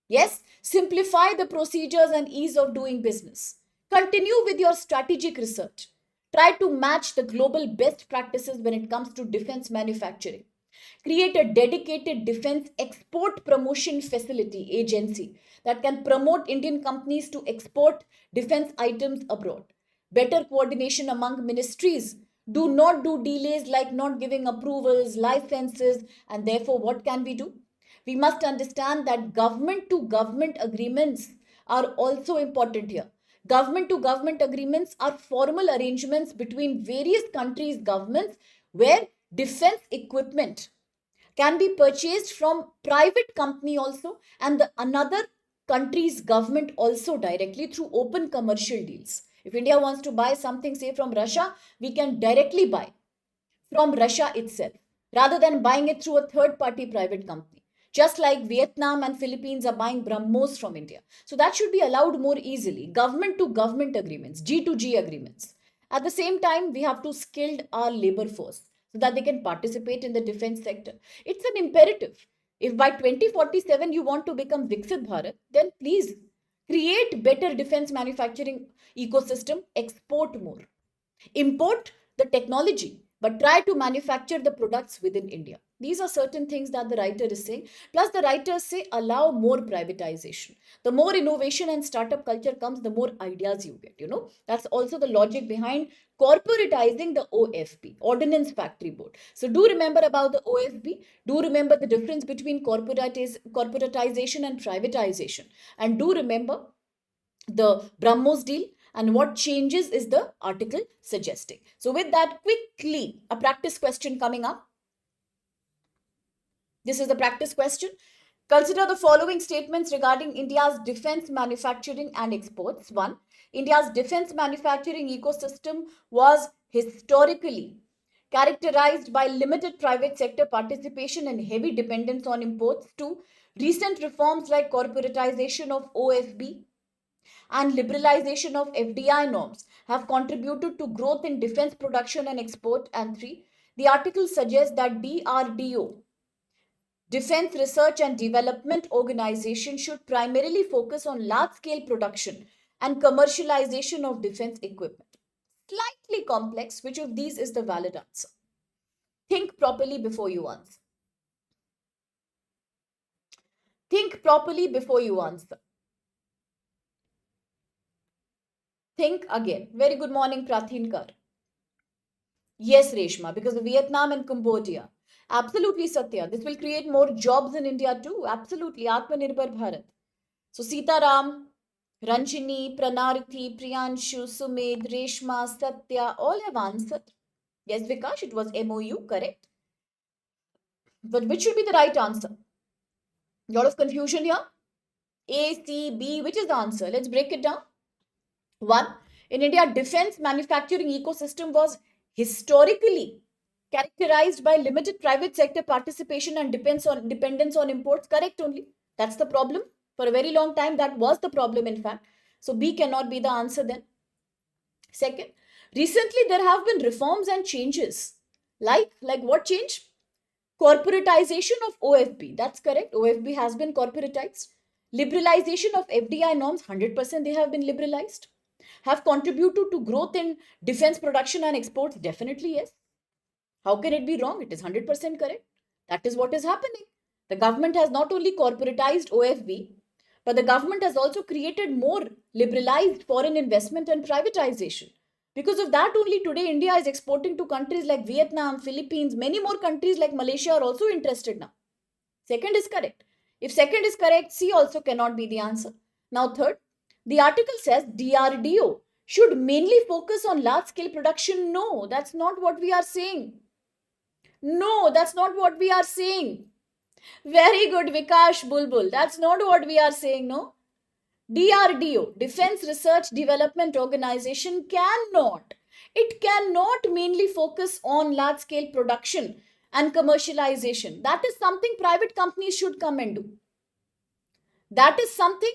S1: Yes, simplify the procedures and ease of doing business. Continue with your strategic research. Try to match the global best practices when it comes to defense manufacturing. Create a dedicated defense export promotion facility agency that can promote Indian companies to export defense items abroad. Better coordination among ministries. Do not do delays like not giving approvals, licenses, and therefore, what can we do? We must understand that government to government agreements are also important here. Government to government agreements are formal arrangements between various countries' governments where defense equipment can be purchased from private company also and the another country's government also directly through open commercial deals. If India wants to buy something, say from Russia, we can directly buy from Russia itself rather than buying it through a third party private company. Just like Vietnam and Philippines are buying BrahMos from India. So that should be allowed more easily. Government to government agreements, G to G agreements. At the same time, we have to skill our labor force so that they can participate in the defense sector. It's an imperative. If by 2047 you want to become Viksit Bharat, then please create better defense manufacturing ecosystem, export more. Import the technology, but try to manufacture the products within India. These are certain things that the writer is saying. Plus, the writers say allow more privatization. The more innovation and startup culture comes, the more ideas you get. That's also the logic behind corporatizing the OFB, Ordnance Factory Board. So, do remember about the OFB. Do remember the difference between corporatization and privatization. And do remember the BrahMos deal and what changes is the article suggesting. So with that, quickly, a practice question coming up. This is the practice question. Consider the following statements regarding India's defense manufacturing and exports. 1. India's defense manufacturing ecosystem was historically characterized by limited private sector participation and heavy dependence on imports. 2. Recent reforms like corporatization of OFB and liberalization of FDI norms have contributed to growth in defense production and export. And 3, the article suggests that DRDO, Defense Research and Development Organization, should primarily focus on large-scale production and commercialization of defense equipment. Slightly complex, which of these is the valid answer? Think properly before you answer. Think properly before you answer. Think again. Very good morning, Prathinkar. Yes, Reshma, because of Vietnam and Cambodia. Absolutely, Satya. This will create more jobs in India too. Absolutely. Atmanirbhar Bharat. So, Sitaram, Ranjini, Pranarthi, Priyanshu, Sumedh, Reshma, Satya, all have answered. Yes, Vikash, it was MOU, correct? But which should be the right answer? A lot of confusion here. A, C, B, which is the answer? Let's break it down. 1. In India, defense manufacturing ecosystem was historically characterized by limited private sector participation and dependence on imports. Correct only. That's the problem. For a very long time, that was the problem, in fact. So B cannot be the answer then. Second, recently there have been reforms and changes. Like what change? Corporatization of OFB. That's correct. OFB has been corporatized. Liberalization of FDI norms. 100% they have been liberalized. Have contributed to growth in defense production and exports? Definitely yes. How can it be wrong? It is 100% correct. That is what is happening. The government has not only corporatized OFB, but the government has also created more liberalized foreign investment and privatization. Because of that only today India is exporting to countries like Vietnam, Philippines, many more countries like Malaysia are also interested now. Second is correct. If second is correct, C also cannot be the answer. Now third, the article says DRDO should mainly focus on large scale production. No, that's not what we are saying. No, that's not what we are saying. Very good, Vikash Bulbul. That's not what we are saying, no. DRDO, Defense Research Development Organization, it cannot mainly focus on large scale production and commercialization. That is something private companies should come and do. That is something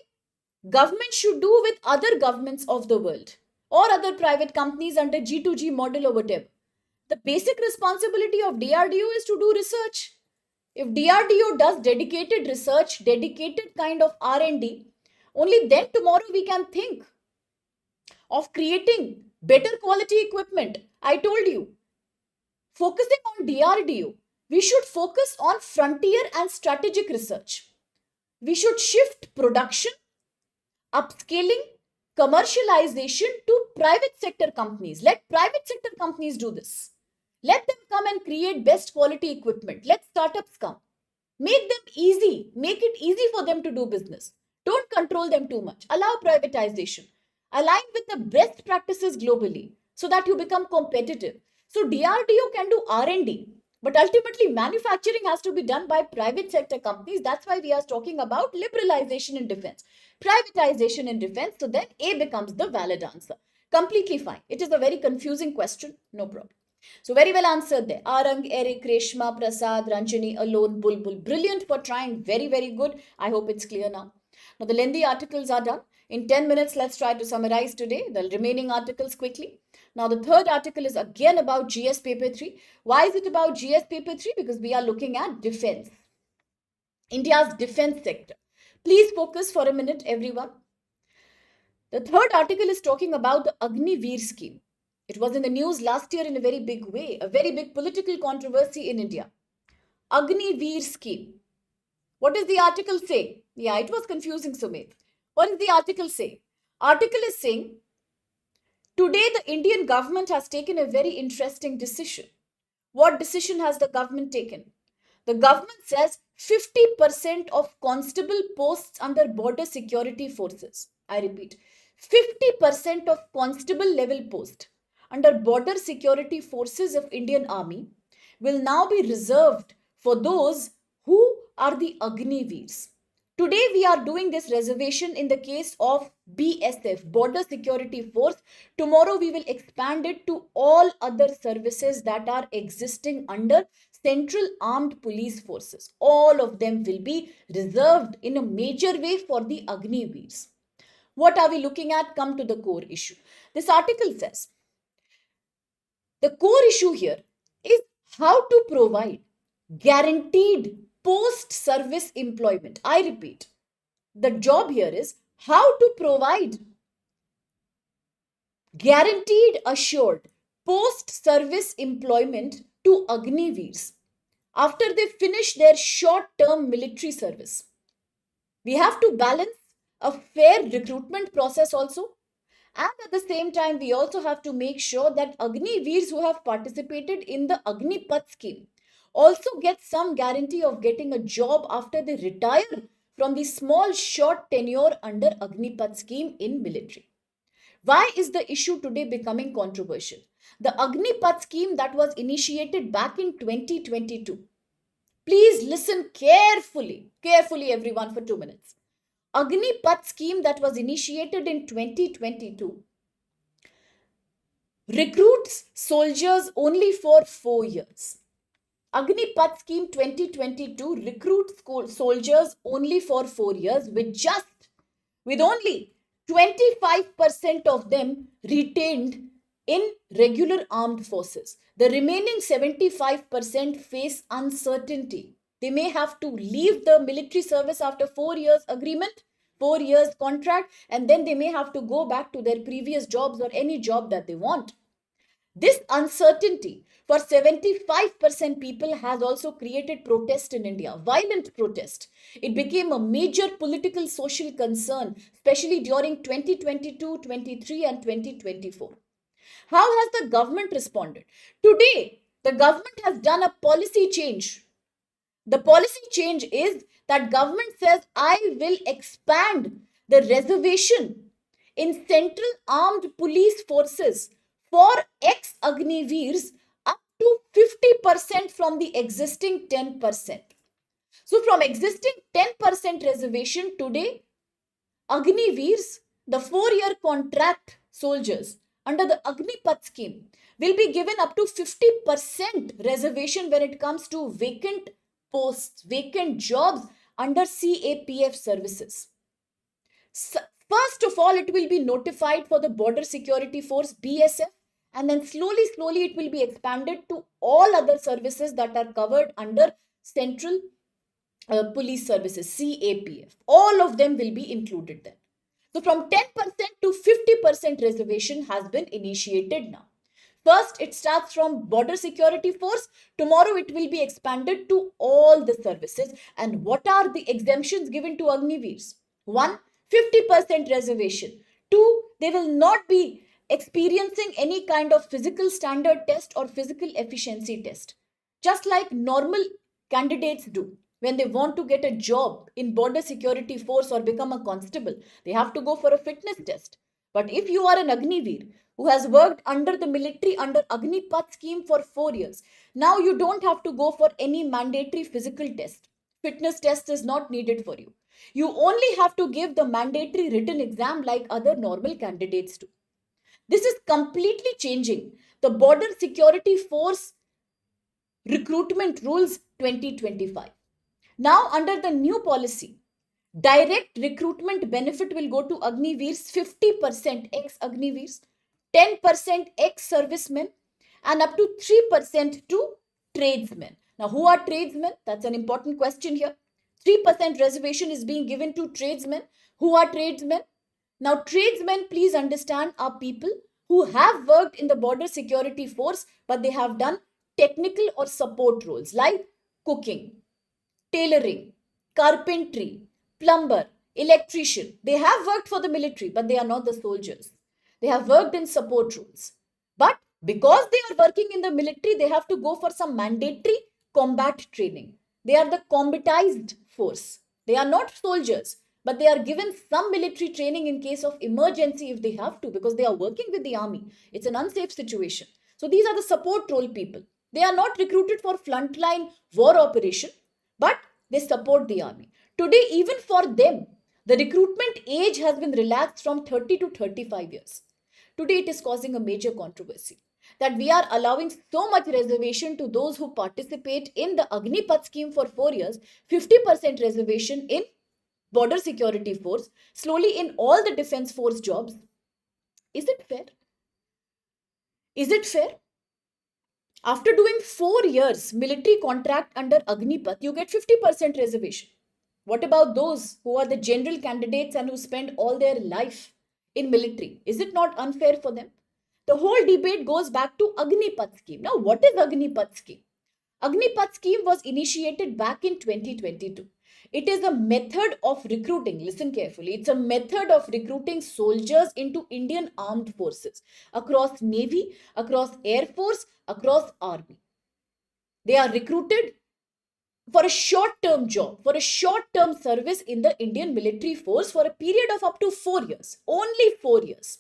S1: government should do with other governments of the world or other private companies under G2G model or whatever. The basic responsibility of DRDO is to do research. If DRDO does dedicated research, dedicated kind of R&D, only then tomorrow we can think of creating better quality equipment. I told you, focusing on DRDO, we should focus on frontier and strategic research. We should shift production, upscaling, commercialization to private sector companies. Let private sector companies do this. Let them come and create best quality equipment. Let startups come. Make them easy. Make it easy for them to do business. Don't control them too much. Allow privatization. Align with the best practices globally so that you become competitive. So DRDO can do R&D, but ultimately manufacturing has to be done by private sector companies. That's why we are talking about liberalization in defense, privatization in defense. So then A becomes the valid answer. Completely fine. It is a very confusing question. No problem. So very well answered there. Arang, Eric, Reshma, Prasad, Ranjani, Alone, Bulbul. Brilliant for trying. Very, very good. I hope it's clear now. Now the lengthy articles are done. In 10 minutes, let's try to summarize today the remaining articles quickly. Now the third article is again about GS paper 3. Why is it about GS paper 3? Because we are looking at defense. India's defense sector. Please focus for a minute, everyone. The third article is talking about the Agniveer scheme. It was in the news last year in a very big way, a very big political controversy in India. Agniveer scheme. What does the article say? Yeah, it was confusing, Sumit. What does the article say? Article is saying, today the Indian government has taken a very interesting decision. What decision has the government taken? The government says 50% of constable posts under border security forces. I repeat, 50% of constable level post under border security forces of Indian Army will now be reserved for those who are the Agniveers. Today we are doing this reservation in the case of BSF, Border Security Force. Tomorrow we will expand it to all other services that are existing under Central Armed Police Forces. All of them will be reserved in a major way for the Agniveers. What are we looking at? Come to the core issue. This article says, the core issue here is how to provide guaranteed post-service employment. I repeat, the job here is how to provide guaranteed, assured post-service employment to Agniveers after they finish their short-term military service. We have to balance a fair recruitment process also. And at the same time, we also have to make sure that Agniveers who have participated in the Agnipath scheme also get some guarantee of getting a job after they retire from the small short tenure under Agnipath scheme in military. Why is the issue today becoming controversial? The Agnipath scheme that was initiated back in 2022. Please listen carefully everyone for 2 minutes. Agnipath scheme that was initiated in 2022 recruits soldiers only for 4 years. Agnipath scheme 2022 recruits soldiers only for 4 years with only 25% of them retained in regular armed forces. The remaining 75% face uncertainty. They may have to leave the military service after 4 years agreement, 4 years contract, and then they may have to go back to their previous jobs or any job that they want. This uncertainty for 75% people has also created protest in India, violent protest. It became a major political social concern, especially during 2022, 23 and 2024. How has the government responded? Today, the government has done a policy change. The policy change is that government says, I will expand the reservation in Central Armed Police Forces for ex-Agniveers up to 50% from the existing 10%. So from existing 10% reservation today, Agniveers, the 4-year contract soldiers under the Agnipath scheme will be given up to 50% reservation when it comes to vacant posts, vacant jobs under CAPF services. First of all, it will be notified for the Border Security Force, BSF, and then slowly it will be expanded to all other services that are covered under Central Police Services, CAPF. All of them will be included then. So from 10% to 50% reservation has been initiated now. First, it starts from Border Security Force. Tomorrow, it will be expanded to all the services. And what are the exemptions given to Agniveers? 1, 50% reservation. 2, they will not be experiencing any kind of physical standard test or physical efficiency test, just like normal candidates do. When they want to get a job in Border Security Force or become a constable, they have to go for a fitness test. But if you are an Agniveer who has worked under the military under Agnipath scheme for 4 years, now you don't have to go for any mandatory physical test. Fitness test is not needed for you. You only have to give the mandatory written exam like other normal candidates do. This is completely changing the Border Security Force recruitment rules 2025. Now, under the new policy, direct recruitment benefit will go to Agniveers, 50% ex-Agniveers, 10% ex-servicemen, and up to 3% to tradesmen. Now, who are tradesmen? That's an important question here. 3% reservation is being given to tradesmen. Who are tradesmen? Now, tradesmen, please understand, are people who have worked in the border security force, but they have done technical or support roles like cooking, tailoring, carpentry, plumber, electrician. They have worked for the military, but they are not the soldiers. They have worked in support roles. But because they are working in the military, they have to go for some mandatory combat training. They are the combatized force. They are not soldiers, but they are given some military training in case of emergency if they have to, because they are working with the army. It's an unsafe situation. So these are the support role people. They are not recruited for frontline war operation, but they support the army. Today, even for them, the recruitment age has been relaxed from 30 to 35 years. Today, it is causing a major controversy that we are allowing so much reservation to those who participate in the Agnipath scheme for 4 years, 50% reservation in border security force, slowly in all the defense force jobs. Is it fair? Is it fair? After doing 4 years military contract under Agnipath, you get 50% reservation. What about those who are the general candidates and who spend all their life in military? Is it not unfair for them? The whole debate goes back to Agnipath scheme. Now, what is Agnipath scheme? Agnipath scheme was initiated back in 2022. It is a method of recruiting. Listen carefully. It's a method of recruiting soldiers into Indian armed forces across Navy, across Air Force, across Army. They are recruited for a short-term job, for a short-term service in the Indian military force for a period of up to 4 years. Only 4 years.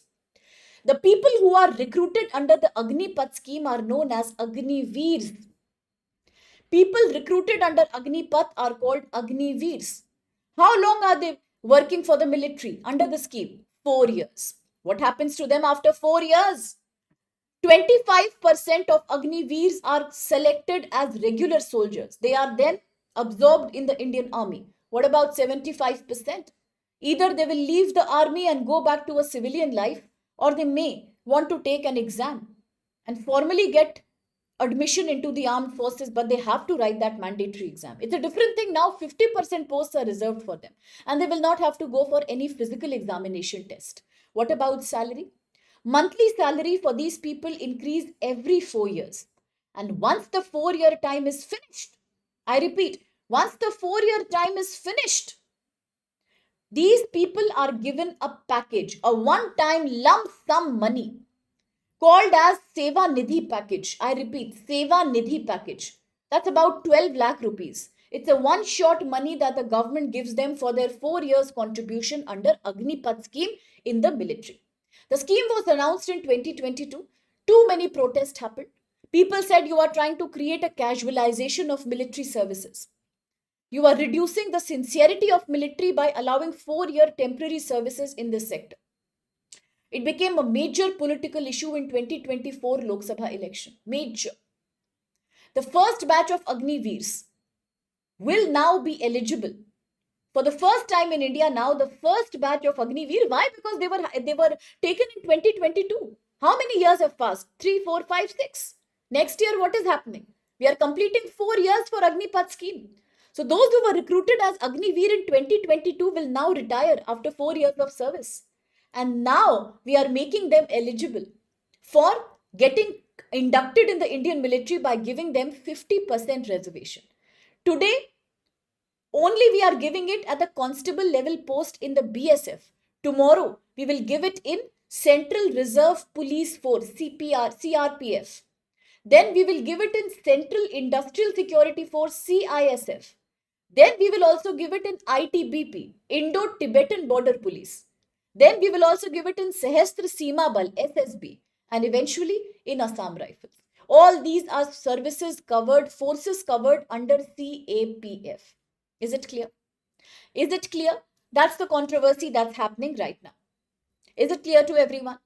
S1: The people who are recruited under the Agnipath scheme are known as Agniveers. People recruited under Agnipath are called Agniveers. How long are they working for the military under the scheme? 4 years. What happens to them after 4 years? 25% of Agniveers are selected as regular soldiers. They are then absorbed in the Indian army. What about 75%? Either they will leave the army and go back to a civilian life, or they may want to take an exam and formally get admission into the armed forces, but they have to write that mandatory exam. It's a different thing now. 50% posts are reserved for them, and they will not have to go for any physical examination test. What about salary? Monthly salary for these people increase every 4 years. And once the 4-year time is finished, I repeat, once the 4-year time is finished, these people are given a package, a one-time lump sum money called as Seva Nidhi package. I repeat, Seva Nidhi package. That's about 12 lakh rupees. It's a one-shot money that the government gives them for their 4 years contribution under Agnipath scheme in the military. The scheme was announced in 2022. Too many protests happened. People said you are trying to create a casualization of military services. You are reducing the sincerity of military by allowing 4-year temporary services in this sector. It became a major political issue in 2024 Lok Sabha election. Major. The first batch of Agniveers will now be eligible. For the first time in India now, the first batch of Agniveer. Why? Because they were taken in 2022. How many years have passed? 3, 4, 5, 6. Next year, what is happening? We are completing 4 years for Agnipath scheme. So those who were recruited as Agniveer in 2022 will now retire after 4 years of service. And now we are making them eligible for getting inducted in the Indian military by giving them 50% reservation. Today, only we are giving it at the constable level post in the BSF. Tomorrow, we will give it in Central Reserve Police Force, CRPF. Then we will give it in Central Industrial Security Force, CISF. Then we will also give it in ITBP, Indo-Tibetan Border Police. Then we will also give it in Sahastra Seema Bal, SSB, and eventually in Assam Rifles. All these are services covered, forces covered under CAPF. Is it clear? Is it clear? That's the controversy that's happening right now. Is it clear to everyone?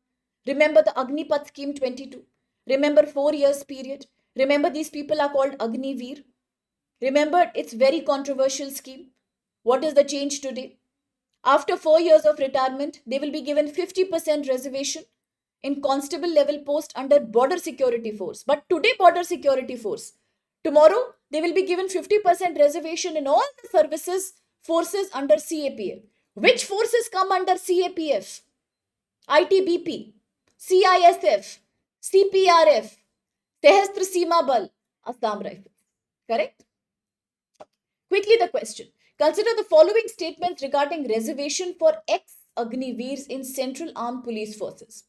S1: Remember the Agnipath scheme 22. Remember 4 years period. Remember these people are called Agniveer. Remember its very controversial scheme. What is the change today? After 4 years of retirement, they will be given 50% reservation in constable level post under border security force. But today border security force. Tomorrow they will be given 50% reservation in all the services forces under CAPF. Which forces come under CAPF? ITBP, CISF, CPRF, Sehastra Seema Bal, Assam Rifles. Correct? Quickly the question. Consider the following statements regarding reservation for ex-Agniveers in Central Armed Police Forces.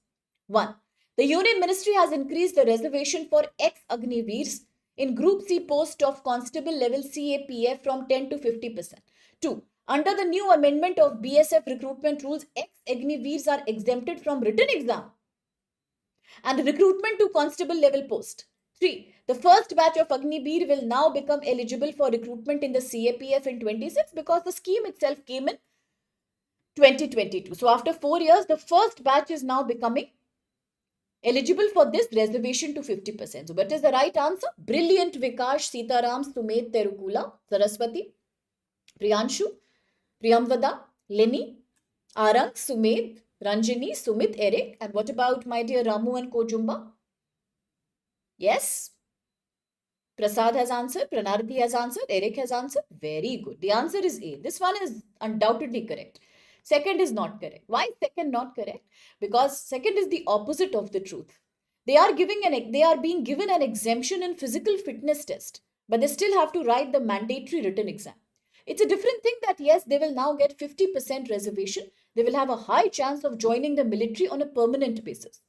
S1: 1. The Union Ministry has increased the reservation for ex-Agniveers in Group C post of Constable level CAPF from 10 to 50%. 2. Under the new amendment of BSF recruitment rules, ex-Agniveers are exempted from written exam and recruitment to constable level post. 3. The first batch of Agniveer will now become eligible for recruitment in the CAPF in 26 because the scheme itself came in 2022. So after 4 years, the first batch is now becoming eligible for this reservation to 50%. So what is the right answer? Brilliant Vikash, Sitaram, Sumed, Terukula, Saraswati, Priyanshu, Priyamvada, Lenny, Arang, Sumed, Ranjini, Sumit, Eric. And what about my dear Ramu and Kojumba? Yes? Prasad has answered, Pranarthi has answered, Eric has answered. Very good. The answer is A. This one is undoubtedly correct. Second is not correct. Why is second not correct? Because second is the opposite of the truth. They are being given an exemption in physical fitness test, but they still have to write the mandatory written exam. It's a different thing that yes, they will now get 50% reservation. They will have a high chance of joining the military on a permanent basis.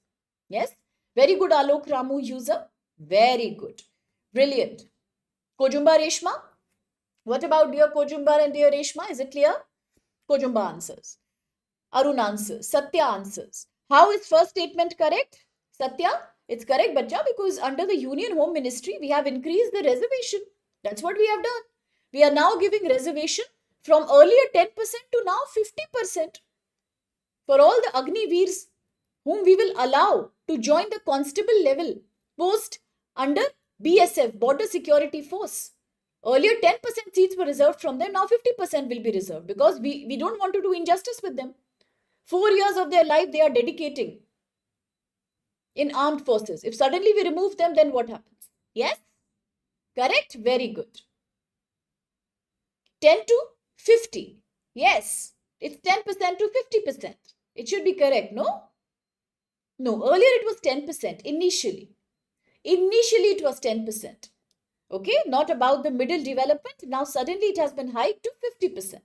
S1: Yes? Very good, Alok Ramu user. Very good. Brilliant. Kojumba Reshma? What about dear Kojumba and dear Reshma? Is it clear? Kojumba answers. Arun answers. Satya answers. How is first statement correct? Satya, it's correct, Bacha, because under the Union Home Ministry, we have increased the reservation. That's what we have done. We are now giving reservation from earlier 10% to now 50% for all the Agniveers whom we will allow to join the constable level post under BSF, Border Security Force. Earlier 10% seats were reserved from them, now 50% will be reserved because we don't want to do injustice with them. 4 years of their life they are dedicating in armed forces. If suddenly we remove them, then what happens? Yes? Correct? Very good. 10 to 50. Yes, it's 10% to 50%. It should be correct, no? No, earlier it was 10% initially. Initially it was 10%. Okay, not about the middle development. Now suddenly it has been hiked to 50%.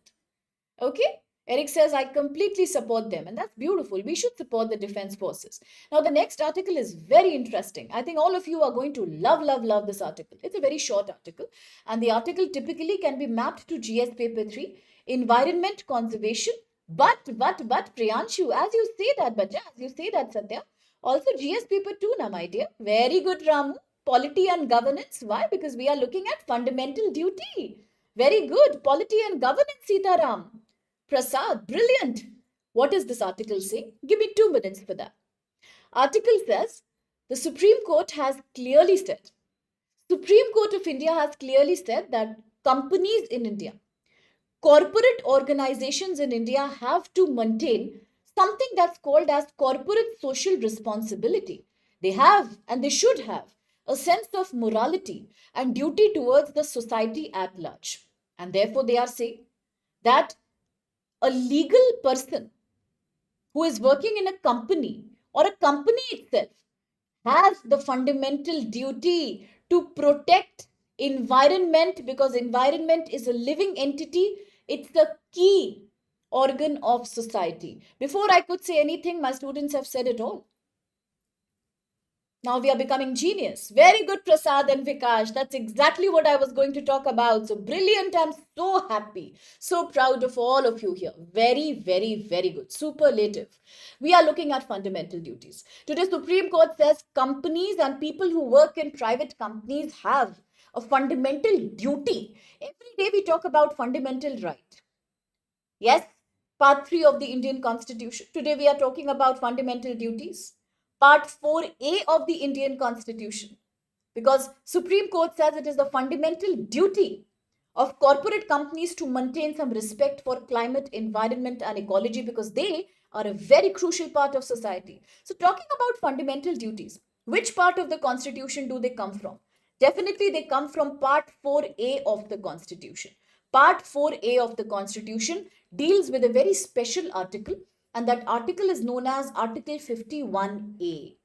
S1: Okay, Eric says, I completely support them. And that's beautiful. We should support the defense forces. Now, the next article is very interesting. I think all of you are going to love this article. It's a very short article. And the article typically can be mapped to GS paper 3, environment conservation. But, Priyanshu, as you say that, Bacha, as you say that, Satya, also GS paper 2, na, my dear. Very good, Ramu. Polity and governance. Why? Because we are looking at fundamental duty. Very good. Polity and governance, Sitaram. Prasad, brilliant. What is this article saying? Give me 2 minutes for that. Article says, the Supreme Court has clearly said, Supreme Court of India has clearly said that companies in India, corporate organizations in India have to maintain something that's called as corporate social responsibility. They have and they should have a sense of morality and duty towards the society at large. And therefore they are saying that a legal person who is working in a company or a company itself has the fundamental duty to protect environment because environment is a living entity. It's the key organ of society. Before I could say anything, my students have said it all. Now we are becoming genius. Very good, Prasad and Vikash. That's exactly what I was going to talk about. So brilliant. I'm so happy. So proud of all of you here. Very, very good. Superlative. We are looking at fundamental duties. Today, Supreme Court says companies and people who work in private companies have a fundamental duty. Every day we talk about fundamental right. Yes, part 3 of the Indian Constitution. Today we are talking about fundamental duties. Part 4A of the Indian Constitution, because Supreme Court says it is the fundamental duty of corporate companies to maintain some respect for climate, environment, and ecology, because they are a very crucial part of society. So, talking about fundamental duties, which part of the Constitution do they come from? Definitely, they come from Part 4A of the Constitution. Part 4A of the Constitution deals with a very special article, and that article is known as Article 51A.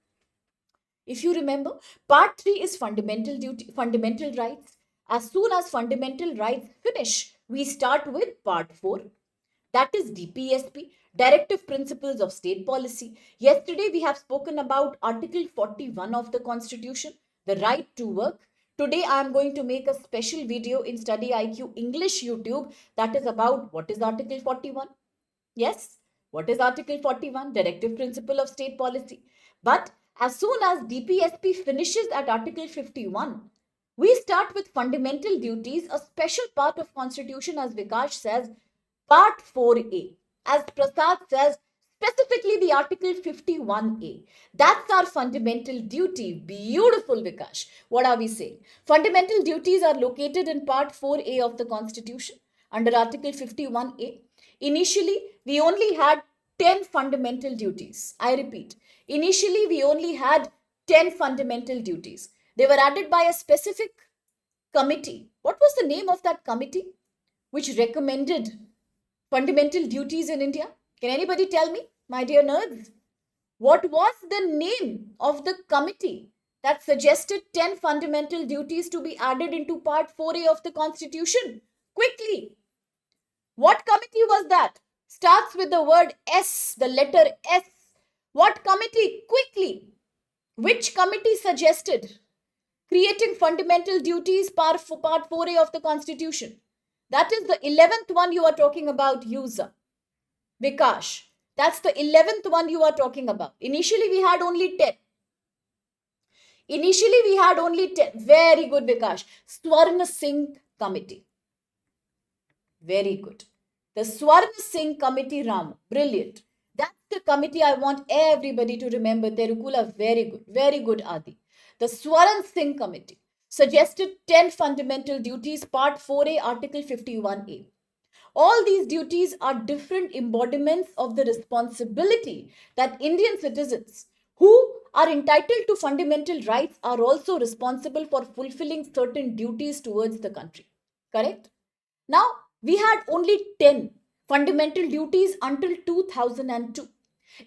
S1: If you remember, part 3 is fundamental duty, fundamental rights. As soon as fundamental rights finish, we start with part 4. That is DPSP, Directive Principles of State Policy. Yesterday we have spoken about Article 41 of the Constitution, the right to work. Today I am going to make a special video in StudyIQ English YouTube that is about what is Article 41. Yes, what is Article 41? Directive Principle of State Policy. But as soon as DPSP finishes at Article 51, we start with fundamental duties, a special part of Constitution, as Vikash says, Part 4A. As Prasad says, specifically the Article 51A. That's our fundamental duty. Beautiful, Vikash. What are we saying? Fundamental duties are located in Part 4A of the Constitution under Article 51A. Initially, we only had 10 fundamental duties. I repeat, initially we only had 10 fundamental duties. They were added by a specific committee. What was the name of that committee which recommended fundamental duties in India? Can anybody tell me, my dear nerds? What was the name of the committee that suggested 10 fundamental duties to be added into Part 4A of the Constitution? Quickly. What committee was that? Starts with the word S, the letter S. What committee? Quickly. Which committee suggested creating fundamental duties part 4A of the Constitution? That is the 11th one you are talking about, user. Vikash. That's the 11th one you are talking about. Initially we had only 10. Initially we had only 10. Very good, Vikash. Swarna Singh Committee. Very good. The Swarna Singh Committee, Ram. Brilliant. That's the committee I want everybody to remember. Terukula, very good. Very good, Adi. The Swarna Singh Committee suggested 10 fundamental duties, Part 4A, Article 51A. All these duties are different embodiments of the responsibility that Indian citizens who are entitled to fundamental rights are also responsible for fulfilling certain duties towards the country. Correct? Now, we had only 10 fundamental duties until 2002.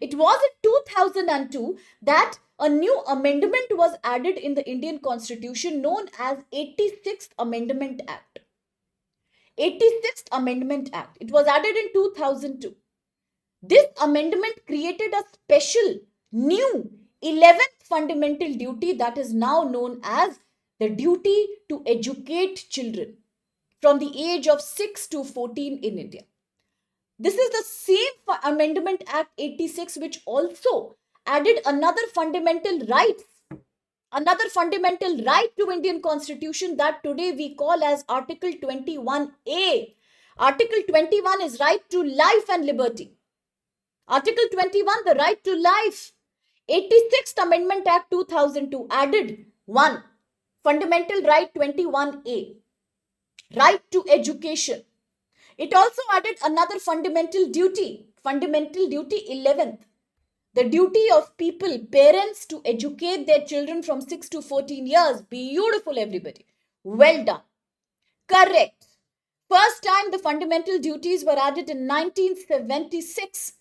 S1: It was in 2002 that a new amendment was added in the Indian Constitution known as 86th Amendment Act. 86th Amendment Act. It was added in 2002. This amendment created a special new 11th fundamental duty that is now known as the duty to educate children from the age of 6 to 14 in India. This is the same Amendment Act 86 which also added another fundamental right to Indian Constitution that today we call as Article 21A. Article 21 is right to life and liberty. Article 21, the right to life. 86th Amendment Act 2002 added one fundamental right 21A, right to education. It also added another fundamental duty 11th, the duty of people, parents, to educate their children from 6 to 14 years. Beautiful, everybody. Well done. Correct. First time the fundamental duties were added in 1976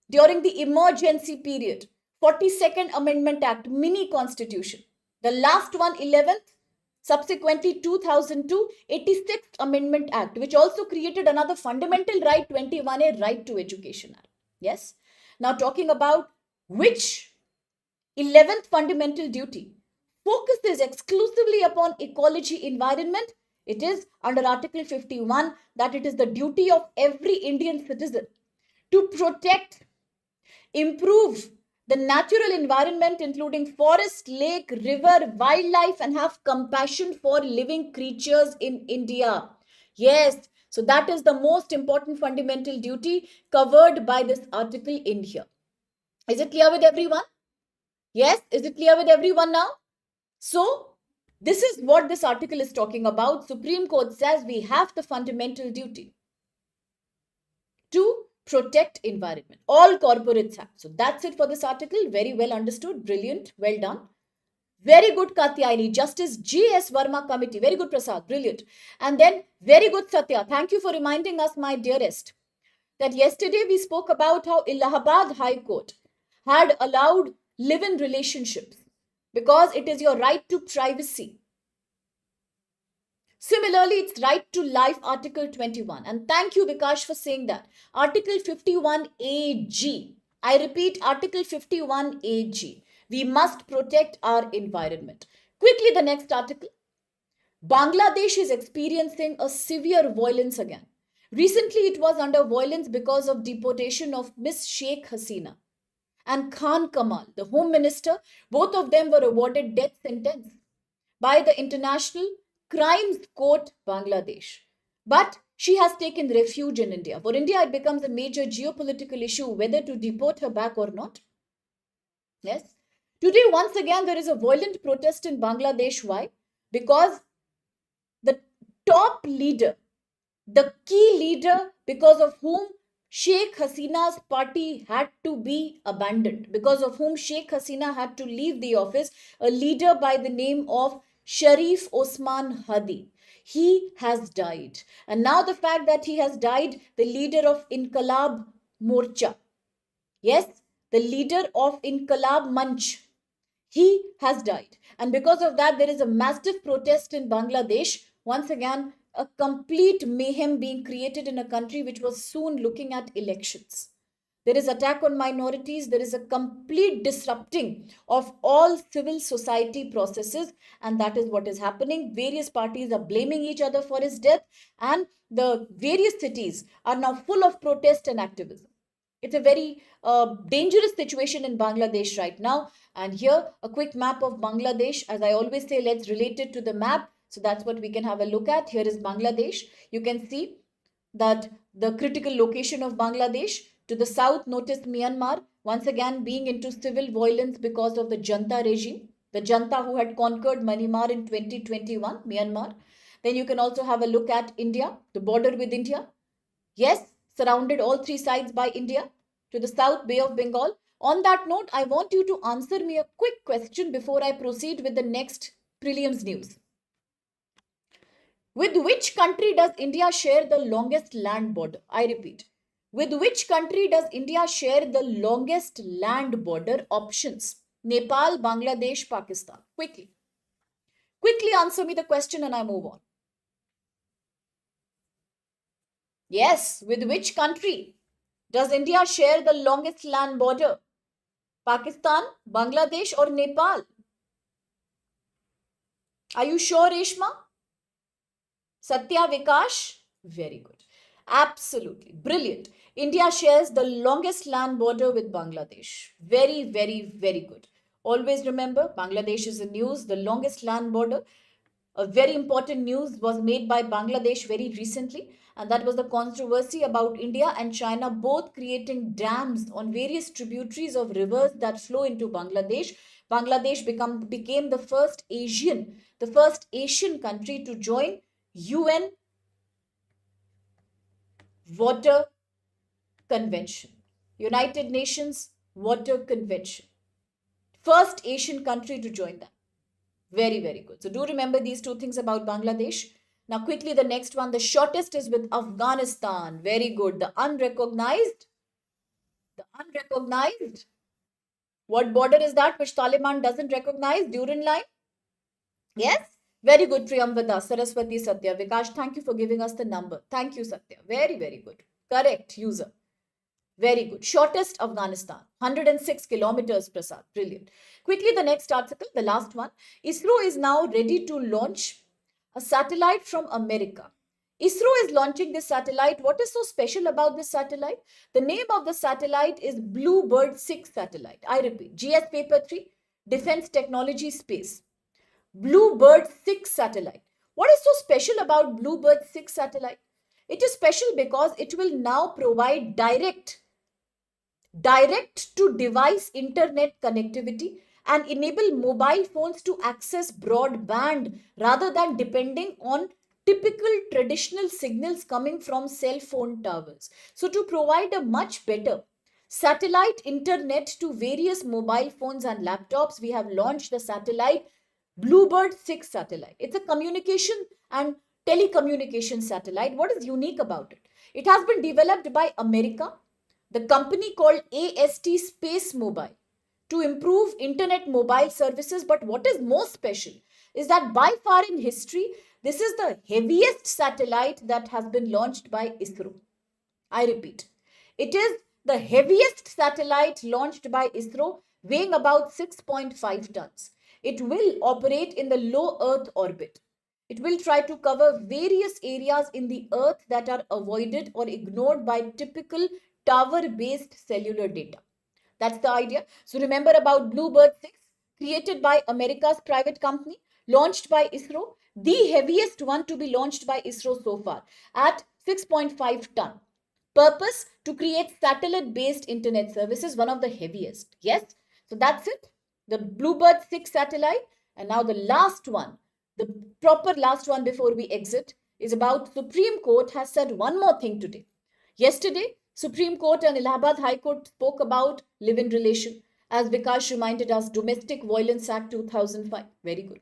S1: during the emergency period. 42nd Amendment Act, mini constitution. The last one, 11th. Subsequently, 2002, 86th Amendment Act, which also created another fundamental right, 21A, right to education act. Yes. Now, talking about which 11th fundamental duty focuses exclusively upon ecology, environment, it is under Article 51 that it is the duty of every Indian citizen to protect, improve the natural environment, including forest, lake, river, wildlife, and have compassion for living creatures in India. Yes, so that is the most important fundamental duty covered by this article in here. Is it clear with everyone? Yes, is it clear with everyone now? So, this is what this article is talking about. Supreme Court says we have the fundamental duty to protect environment. All corporates have. So that's it for this article. Very well understood. Brilliant. Well done. Very good, Katyayani. Justice G.S. Verma Committee. Very good, Prasad. Brilliant. And then, very good, Satya. Thank you for reminding us, my dearest, that yesterday we spoke about how Allahabad High Court had allowed live-in relationships because it is your right to privacy. Similarly, it's right to life, Article 21. And thank you, Vikash, for saying that. Article 51AG. I repeat, Article 51AG. We must protect our environment. Quickly, the next article. Bangladesh is experiencing a severe violence again. Recently, it was under violence because of deportation of Miss Sheikh Hasina and Khan Kamal, the Home Minister. Both of them were awarded death sentence by the International Crimes Court, Bangladesh. But she has taken refuge in India. For India, it becomes a major geopolitical issue whether to deport her back or not. Yes. Today, once again, there is a violent protest in Bangladesh. Why? Because the top leader, the key leader, because of whom Sheikh Hasina's party had to be abandoned, because of whom Sheikh Hasina had to leave the office, a leader by the name of Sharif Osman Hadi. He has died. And now the fact that he has died, the leader of Inqilab Morcha, yes, the leader of Inqilab Manch, he has died. And because of that, there is a massive protest in Bangladesh. Once again, a complete mayhem being created in a country which was soon looking at elections. There is attack on minorities. There is a complete disrupting of all civil society processes. And that is what is happening. Various parties are blaming each other for his death. And the various cities are now full of protest and activism. It's a very dangerous situation in Bangladesh right now. And here, a quick map of Bangladesh. As I always say, let's relate it to the map. So that's what we can have a look at. Here is Bangladesh. You can see that the critical location of Bangladesh. To the south, notice Myanmar, once again being into civil violence because of the Janta regime. The Janta who had conquered Myanmar in 2021, Myanmar. Then you can also have a look at India, the border with India. Yes, surrounded all three sides by India. To the south, Bay of Bengal. On that note, I want you to answer me a quick question before I proceed with the next prelims news. With which country does India share the longest land border? I repeat. With which country does India share the longest land border? Options: Nepal, Bangladesh, Pakistan. Quickly. Quickly answer me the question and I move on. Yes, with which country does India share the longest land border? Pakistan, Bangladesh, or Nepal? Are you sure, Reshma? Satya, Vikash? Very good. Absolutely. Brilliant. India shares the longest land border with Bangladesh. Very, very, very good. Always remember, Bangladesh is in news, the longest land border. A very important news was made by Bangladesh very recently, and that was the controversy about India and China both creating dams on various tributaries of rivers that flow into Bangladesh. Bangladesh became the first Asian country to join UN Water Convention, United Nations Water Convention. First Asian country to join that. Very, very good. So do remember these two things about Bangladesh. Now, quickly, the next one. The shortest is with Afghanistan. Very good. The unrecognized. The unrecognized. What border is that which Taliban doesn't recognize? Durin line? Yes? Very good, Priyamvada, Saraswati, Satya. Vikash, thank you for giving us the number. Thank you, Satya. Very, very good. Correct, user. Very good. Shortest Afghanistan. 106 kilometers, Prasad. Brilliant. Quickly, the next article, the last one. ISRO is now ready to launch a satellite from America. ISRO is launching this satellite. What is so special about this satellite? The name of the satellite is Bluebird 6 satellite. I repeat, GS paper 3, Defense Technology Space. Bluebird 6 satellite. What is so special about Bluebird 6 satellite? It is special because it will now provide direct to device internet connectivity and enable mobile phones to access broadband rather than depending on typical traditional signals coming from cell phone towers. So, to provide a much better satellite internet to various mobile phones and laptops, we have launched the satellite Bluebird 6 satellite. It's a communication and telecommunication satellite. What is unique about it? It has been developed by America, the company called AST Space Mobile, to improve internet mobile services. But what is more special is that by far in history, this is the heaviest satellite that has been launched by ISRO. I repeat, it is the heaviest satellite launched by ISRO, weighing about 6.5 tons. It will operate in the low Earth orbit. It will try to cover various areas in the Earth that are avoided or ignored by typical tower based cellular data. That's the idea. So remember about Bluebird 6, created by America's private company, launched by ISRO, the heaviest one to be launched by ISRO so far at 6.5 ton. Purpose to create satellite based internet services, one of the heaviest. Yes, so that's it. The Bluebird 6 satellite. And now the last one, the proper last one before we exit, is about Supreme Court has said one more thing today. Yesterday, Supreme Court and Allahabad High Court spoke about live-in relation. As Vikas reminded us, Domestic Violence Act 2005. Very good.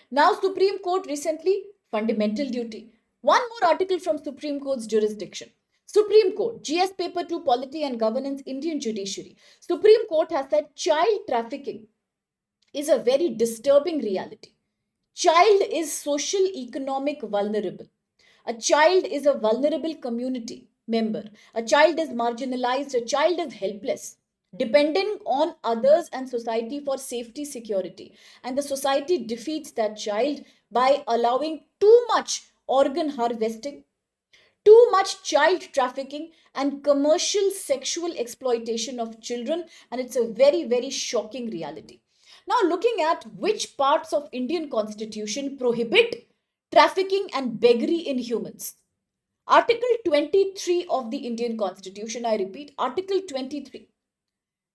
S1: Now, Supreme Court recently, fundamental duty. One more article from Supreme Court's jurisdiction. Supreme Court, GS Paper 2, Polity and Governance, Indian Judiciary. Supreme Court has said child trafficking is a very disturbing reality. Child is social economic vulnerable. A child is a vulnerable community member. A child is marginalized. A child is helpless, depending on others and society for safety, security. And the society defeats that child by allowing too much organ harvesting, too much child trafficking, and commercial sexual exploitation of children. And it's a very, very shocking reality. Now, looking at which parts of Indian Constitution prohibit trafficking and beggary in humans. Article 23 of the Indian Constitution, I repeat, Article 23.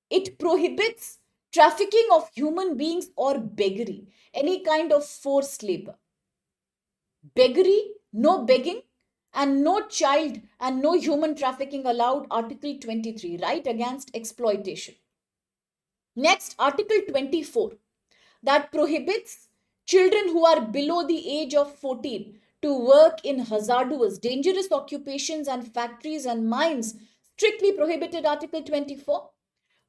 S1: It prohibits trafficking of human beings or beggary, any kind of forced labor. Beggary, no begging, and no child and no human trafficking allowed. Article 23, right against exploitation. Next, Article 24, that prohibits children who are below the age of 14 to work in hazardous, dangerous occupations and factories and mines. Strictly prohibited. Article 24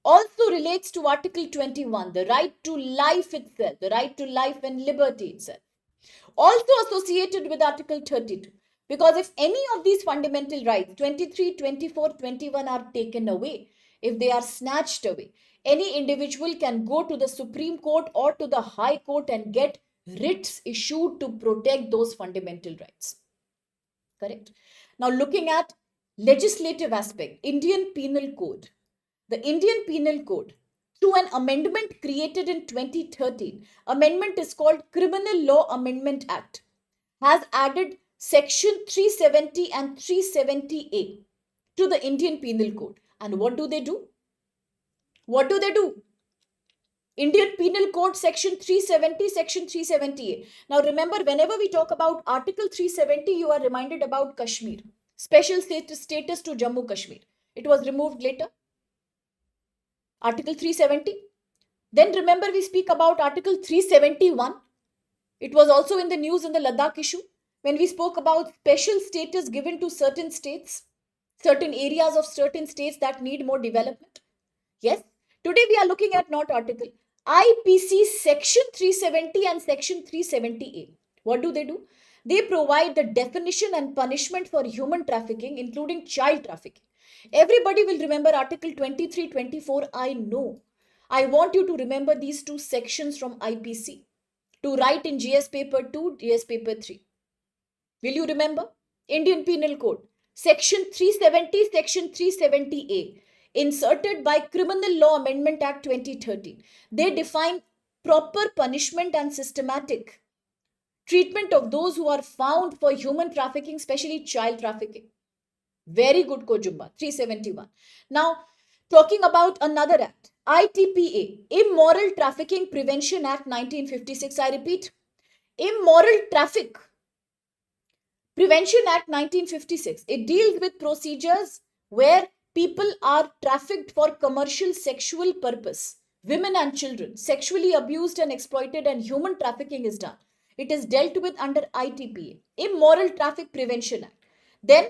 S1: also relates to Article 21, the right to life itself, the right to life and liberty itself. Also associated with Article 32. Because if any of these fundamental rights, 23, 24, 21, are taken away, if they are snatched away, any individual can go to the Supreme Court or to the High Court and get writs issued to protect those fundamental rights. Correct? Now, looking at legislative aspect, Indian Penal Code. The Indian Penal Code, through an amendment created in 2013, amendment is called Criminal Law Amendment Act, has added Section 370 and 370A to the Indian Penal Code. And what do they do? What do they do? Indian Penal Code Section 370, Section 370A. Now remember, whenever we talk about Article 370, you are reminded about Kashmir. Special status to Jammu Kashmir. It was removed later. Article 370. Then remember, we speak about Article 371. It was also in the news in the Ladakh issue when we spoke about special status given to certain states, certain areas of certain states that need more development. Yes, today we are looking at not article. IPC Section 370 and Section 370A. What do? They provide the definition and punishment for human trafficking, including child trafficking. Everybody will remember Article 23, 24. I know. I want you to remember these two sections from IPC to write in GS paper 2, GS paper 3. Will you remember? Indian Penal Code, Section 370, Section 370A, inserted by Criminal Law Amendment Act 2013. They define proper punishment and systematic treatment of those who are found for human trafficking, especially child trafficking. Very good, Kojumba, 371. Now, Talking about another act, ITPA, Immoral Trafficking Prevention Act 1956. I repeat, Immoral Traffic Prevention Act 1956. It deals with procedures where people are trafficked for commercial sexual purpose. Women and children, sexually abused and exploited, and human trafficking is done. It is dealt with under ITPA, Immoral Traffic Prevention Act. Then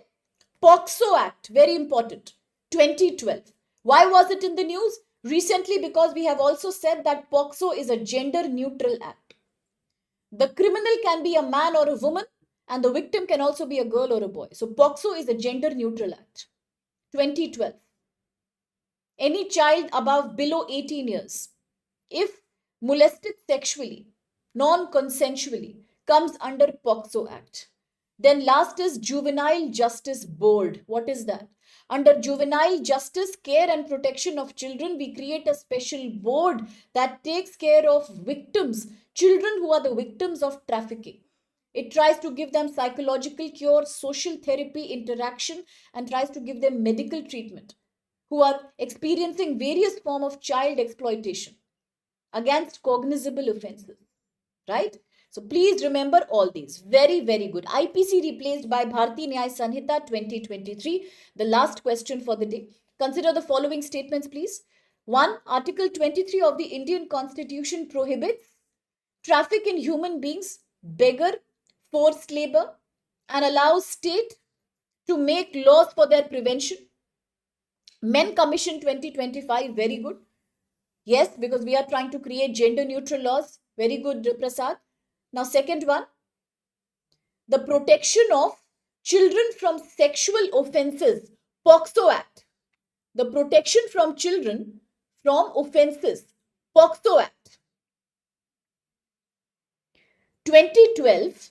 S1: POXO Act, very important, 2012. Why was it in the news? Recently, because we have also said that POXO is a gender neutral act. The criminal can be a man or a woman, and the victim can also be a girl or a boy. So POXO is a gender neutral act. 2012. Any child below 18 years, if molested sexually, non-consensually, comes under POXO Act. Then last is Juvenile Justice Board. What is that? Under Juvenile Justice, Care and Protection of Children, we create a special board that takes care of victims, children who are the victims of trafficking. It tries to give them psychological cure, social therapy, interaction, and tries to give them medical treatment, who are experiencing various forms of child exploitation against cognizable offenses, right? So please remember all these. Very, very good. IPC replaced by Bharati Nyaya Sanhita 2023. The last question for the day. Consider the following statements, please. 1. Article 23 of the Indian Constitution prohibits traffic in human beings, beggar, forced labor, and allows state to make laws for their prevention. Men Commission 2025, very good. Yes, because we are trying to create gender neutral laws. Very good, Prasad. Now, second one, the protection of children from sexual offences, POXO Act. The protection from children from offences, POXO Act. 2012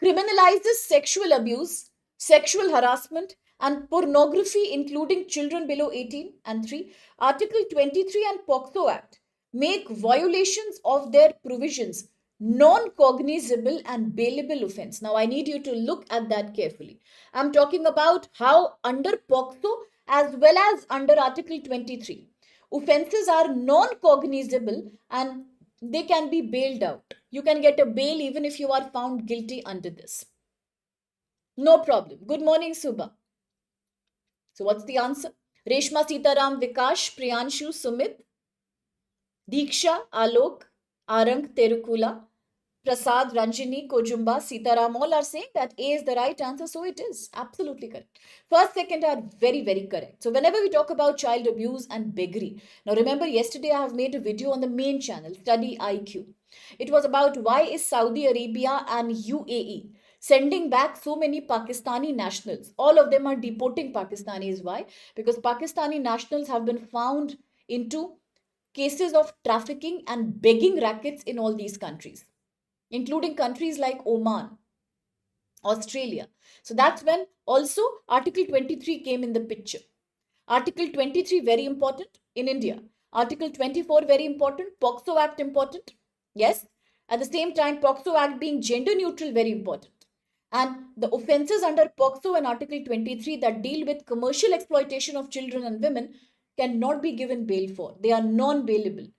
S1: criminalizes sexual abuse, sexual harassment, and pornography, including children below 18. And 3. Article 23 and POXO Act make violations of their provisions non-cognizable and bailable offense. Now, I need you to look at that carefully. I'm talking about how under POXO as well as under Article 23, offenses are non-cognizable and they can be bailed out. You can get a bail even if you are found guilty under this. No problem. Good morning, Subha. So what's the answer? Reshma, Sitaram, Vikash, Priyanshu, Sumit, Diksha, Alok, Arang, Terukula, Prasad, Ranjini, Kojumba, Sitaram, all are saying that A is the right answer. So it is absolutely correct. First, second are very, very correct. So whenever we talk about child abuse and beggary, now remember yesterday I have made a video on the main channel, StudyIQ. It was about why is Saudi Arabia and UAE sending back so many Pakistani nationals. All of them are deporting Pakistanis. Why? Because Pakistani nationals have been found into cases of trafficking and begging rackets in all these countries, including countries like Oman, Australia. So that's when also Article 23 came in the picture. Article 23 very important in India. Article 24 very important. POXO Act important. Yes. At the same time, POXO Act being gender neutral very important. And the offences under POXO and Article 23 that deal with commercial exploitation of children and women cannot be given bail for. They are non-bailable.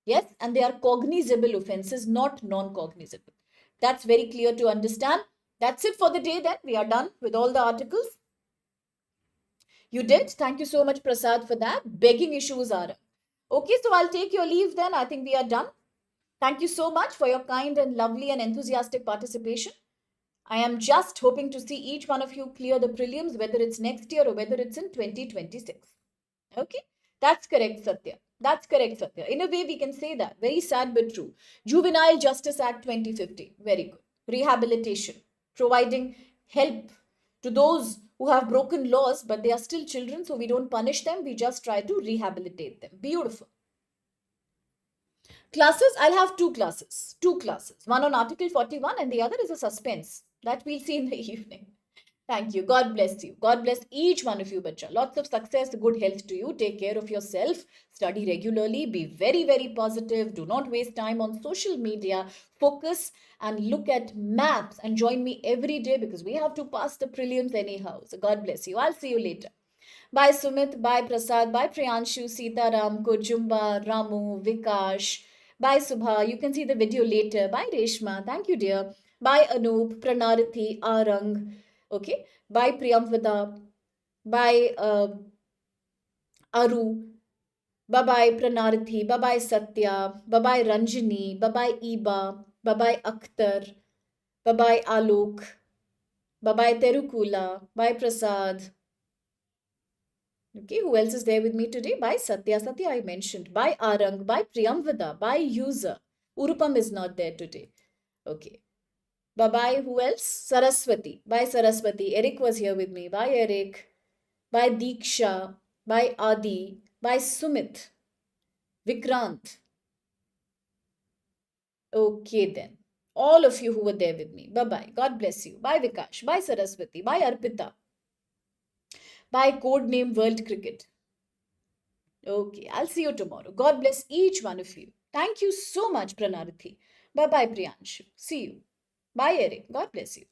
S1: Yes, and they are cognizable offences, not non-cognizable. That's very clear to understand. That's it for the day then. We are done with all the articles. You did? Thank you so much, Prasad, for that. Begging issues are. Okay, so I'll take your leave then. I think we are done. Thank you so much for your kind and lovely and enthusiastic participation. I am just hoping to see each one of you clear the prelims, whether it's next year or whether it's in 2026. Okay, that's correct, Satya. That's correct, Satya. In a way, we can say that. Very sad but true. Juvenile Justice Act 2050. Very good. Rehabilitation. Providing help to those who have broken laws, but they are still children, so we don't punish them. We just try to rehabilitate them. Beautiful. Classes, I'll have two classes. Two classes. One on Article 41 and the other is a suspense. That we'll see in the evening. Thank you. God bless you. God bless each one of you, bacha. Lots of success, good health to you. Take care of yourself. Study regularly. Be very, very positive. Do not waste time on social media. Focus and look at maps and join me every day because we have to pass the prelims anyhow. So God bless you. I'll see you later. Bye Sumit, bye Prasad, bye Priyanshu, Sitaram, Kojumba, Ramu, Vikash. Bye Subha. You can see the video later. Bye Reshma. Thank you, dear. Bye Anup, Pranarithi, Arang. Okay. Bye Priyamvada. Bye Aru. Bye bye Pranarithi. Bye bye Satya. Bye bye Ranjini. Bye bye Iba. Bye bye Akhtar. Bye bye Alok. Bye bye Terukula. Bye Prasad. Okay, who else is there with me today? Bye Satya. Satya I mentioned. Bye Arang. Bye Priyamvada. Bye User. Urupam is not there today. Okay. Bye bye. Who else? Saraswati. Bye Saraswati. Eric was here with me. Bye Eric. Bye Deeksha. Bye Adi. Bye Sumit. Vikrant. Okay then. All of you who were there with me. Bye bye. God bless you. Bye Vikash. Bye Saraswati. Bye Arpita. Bye Codename World Cricket. Okay, I'll see you tomorrow. God bless each one of you. Thank you so much, Pranarithi. Bye bye, Priyanshu. See you. Bye, Eric. God bless you.